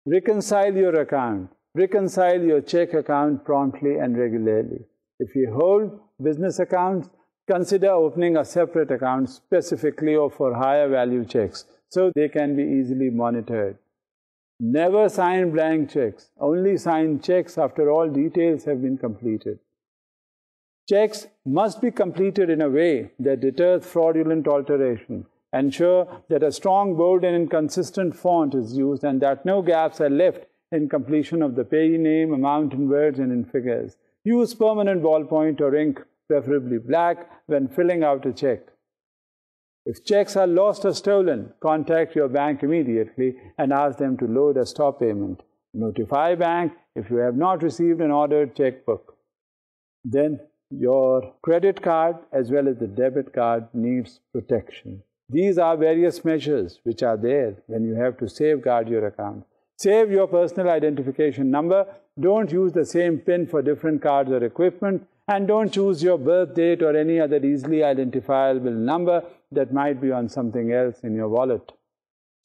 [SPEAKER 1] reconcile your account. Reconcile your check account promptly and regularly. If you hold business accounts, consider opening a separate account specifically or for higher value checks so they can be easily monitored. Never sign blank checks. Only sign checks after all details have been completed. Checks must be completed in a way that deters fraudulent alteration. Ensure that a strong, bold and consistent font is used and that no gaps are left in completion of the payee name, amount in words and in figures. Use permanent ballpoint or ink, preferably black, when filling out a check. If checks are lost or stolen, contact your bank immediately and ask them to load a stop payment. Notify bank if you have not received an ordered checkbook. Then your credit card as well as the debit card needs protection. These are various measures which are there when you have to safeguard your account. Save your personal identification number. Don't use the same PIN for different cards or equipment. And don't choose your birth date or any other easily identifiable number that might be on something else in your wallet.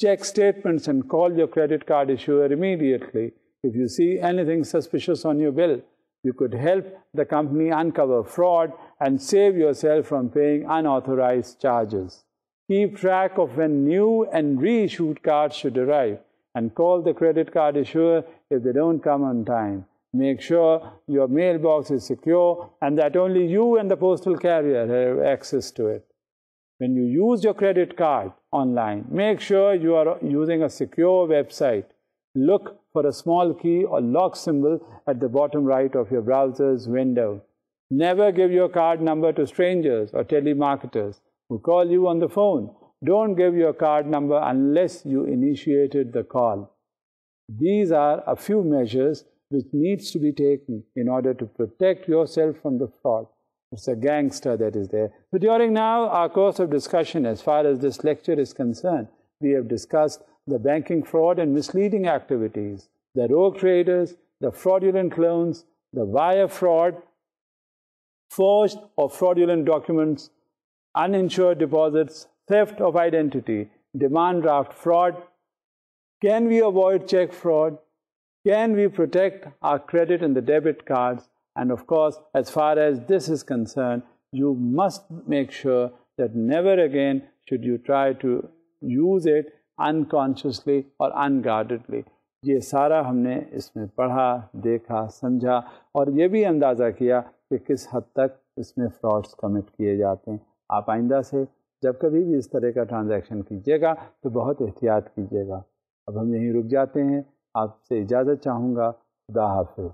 [SPEAKER 1] Check statements and call your credit card issuer immediately. If you see anything suspicious on your bill, you could help the company uncover fraud and save yourself from paying unauthorized charges. Keep track of when new and reissued cards should arrive and call the credit card issuer if they don't come on time. Make sure your mailbox is secure and that only you and the postal carrier have access to it. When you use your credit card online, make sure you are using a secure website. Look for a small key or lock symbol at the bottom right of your browser's window. Never give your card number to strangers or telemarketers who call you on the phone. Don't give your card number unless you initiated the call. These are a few measures which needs to be taken in order to protect yourself from the fraud. It's a gangster that is there. So during now our course of discussion, as far as this lecture is concerned, we have discussed the banking fraud and misleading activities, the rogue traders, the fraudulent loans, the wire fraud, forged or fraudulent documents, uninsured deposits, theft of identity, demand draft fraud. Can we avoid check fraud? Can we protect our credit and the debit cards? And of course, as far as this is concerned, you must make sure that never again should you try to use it unconsciously or unguardedly. یہ سارا ہم نے اس میں پڑھا، دیکھا، سمجھا اور یہ بھی اندازہ کیا کہ کس حد تک اس میں فراڈز کمٹ کیے جاتے ہیں۔ آپ آئندہ سے جب کبھی بھی اس طرح کا ٹرانزیکشن کیجیے گا تو بہت احتیاط کیجیے گا۔ اب ہم یہیں رک جاتے ہیں، آپ سے اجازت چاہوں گا۔ خدا حافظ۔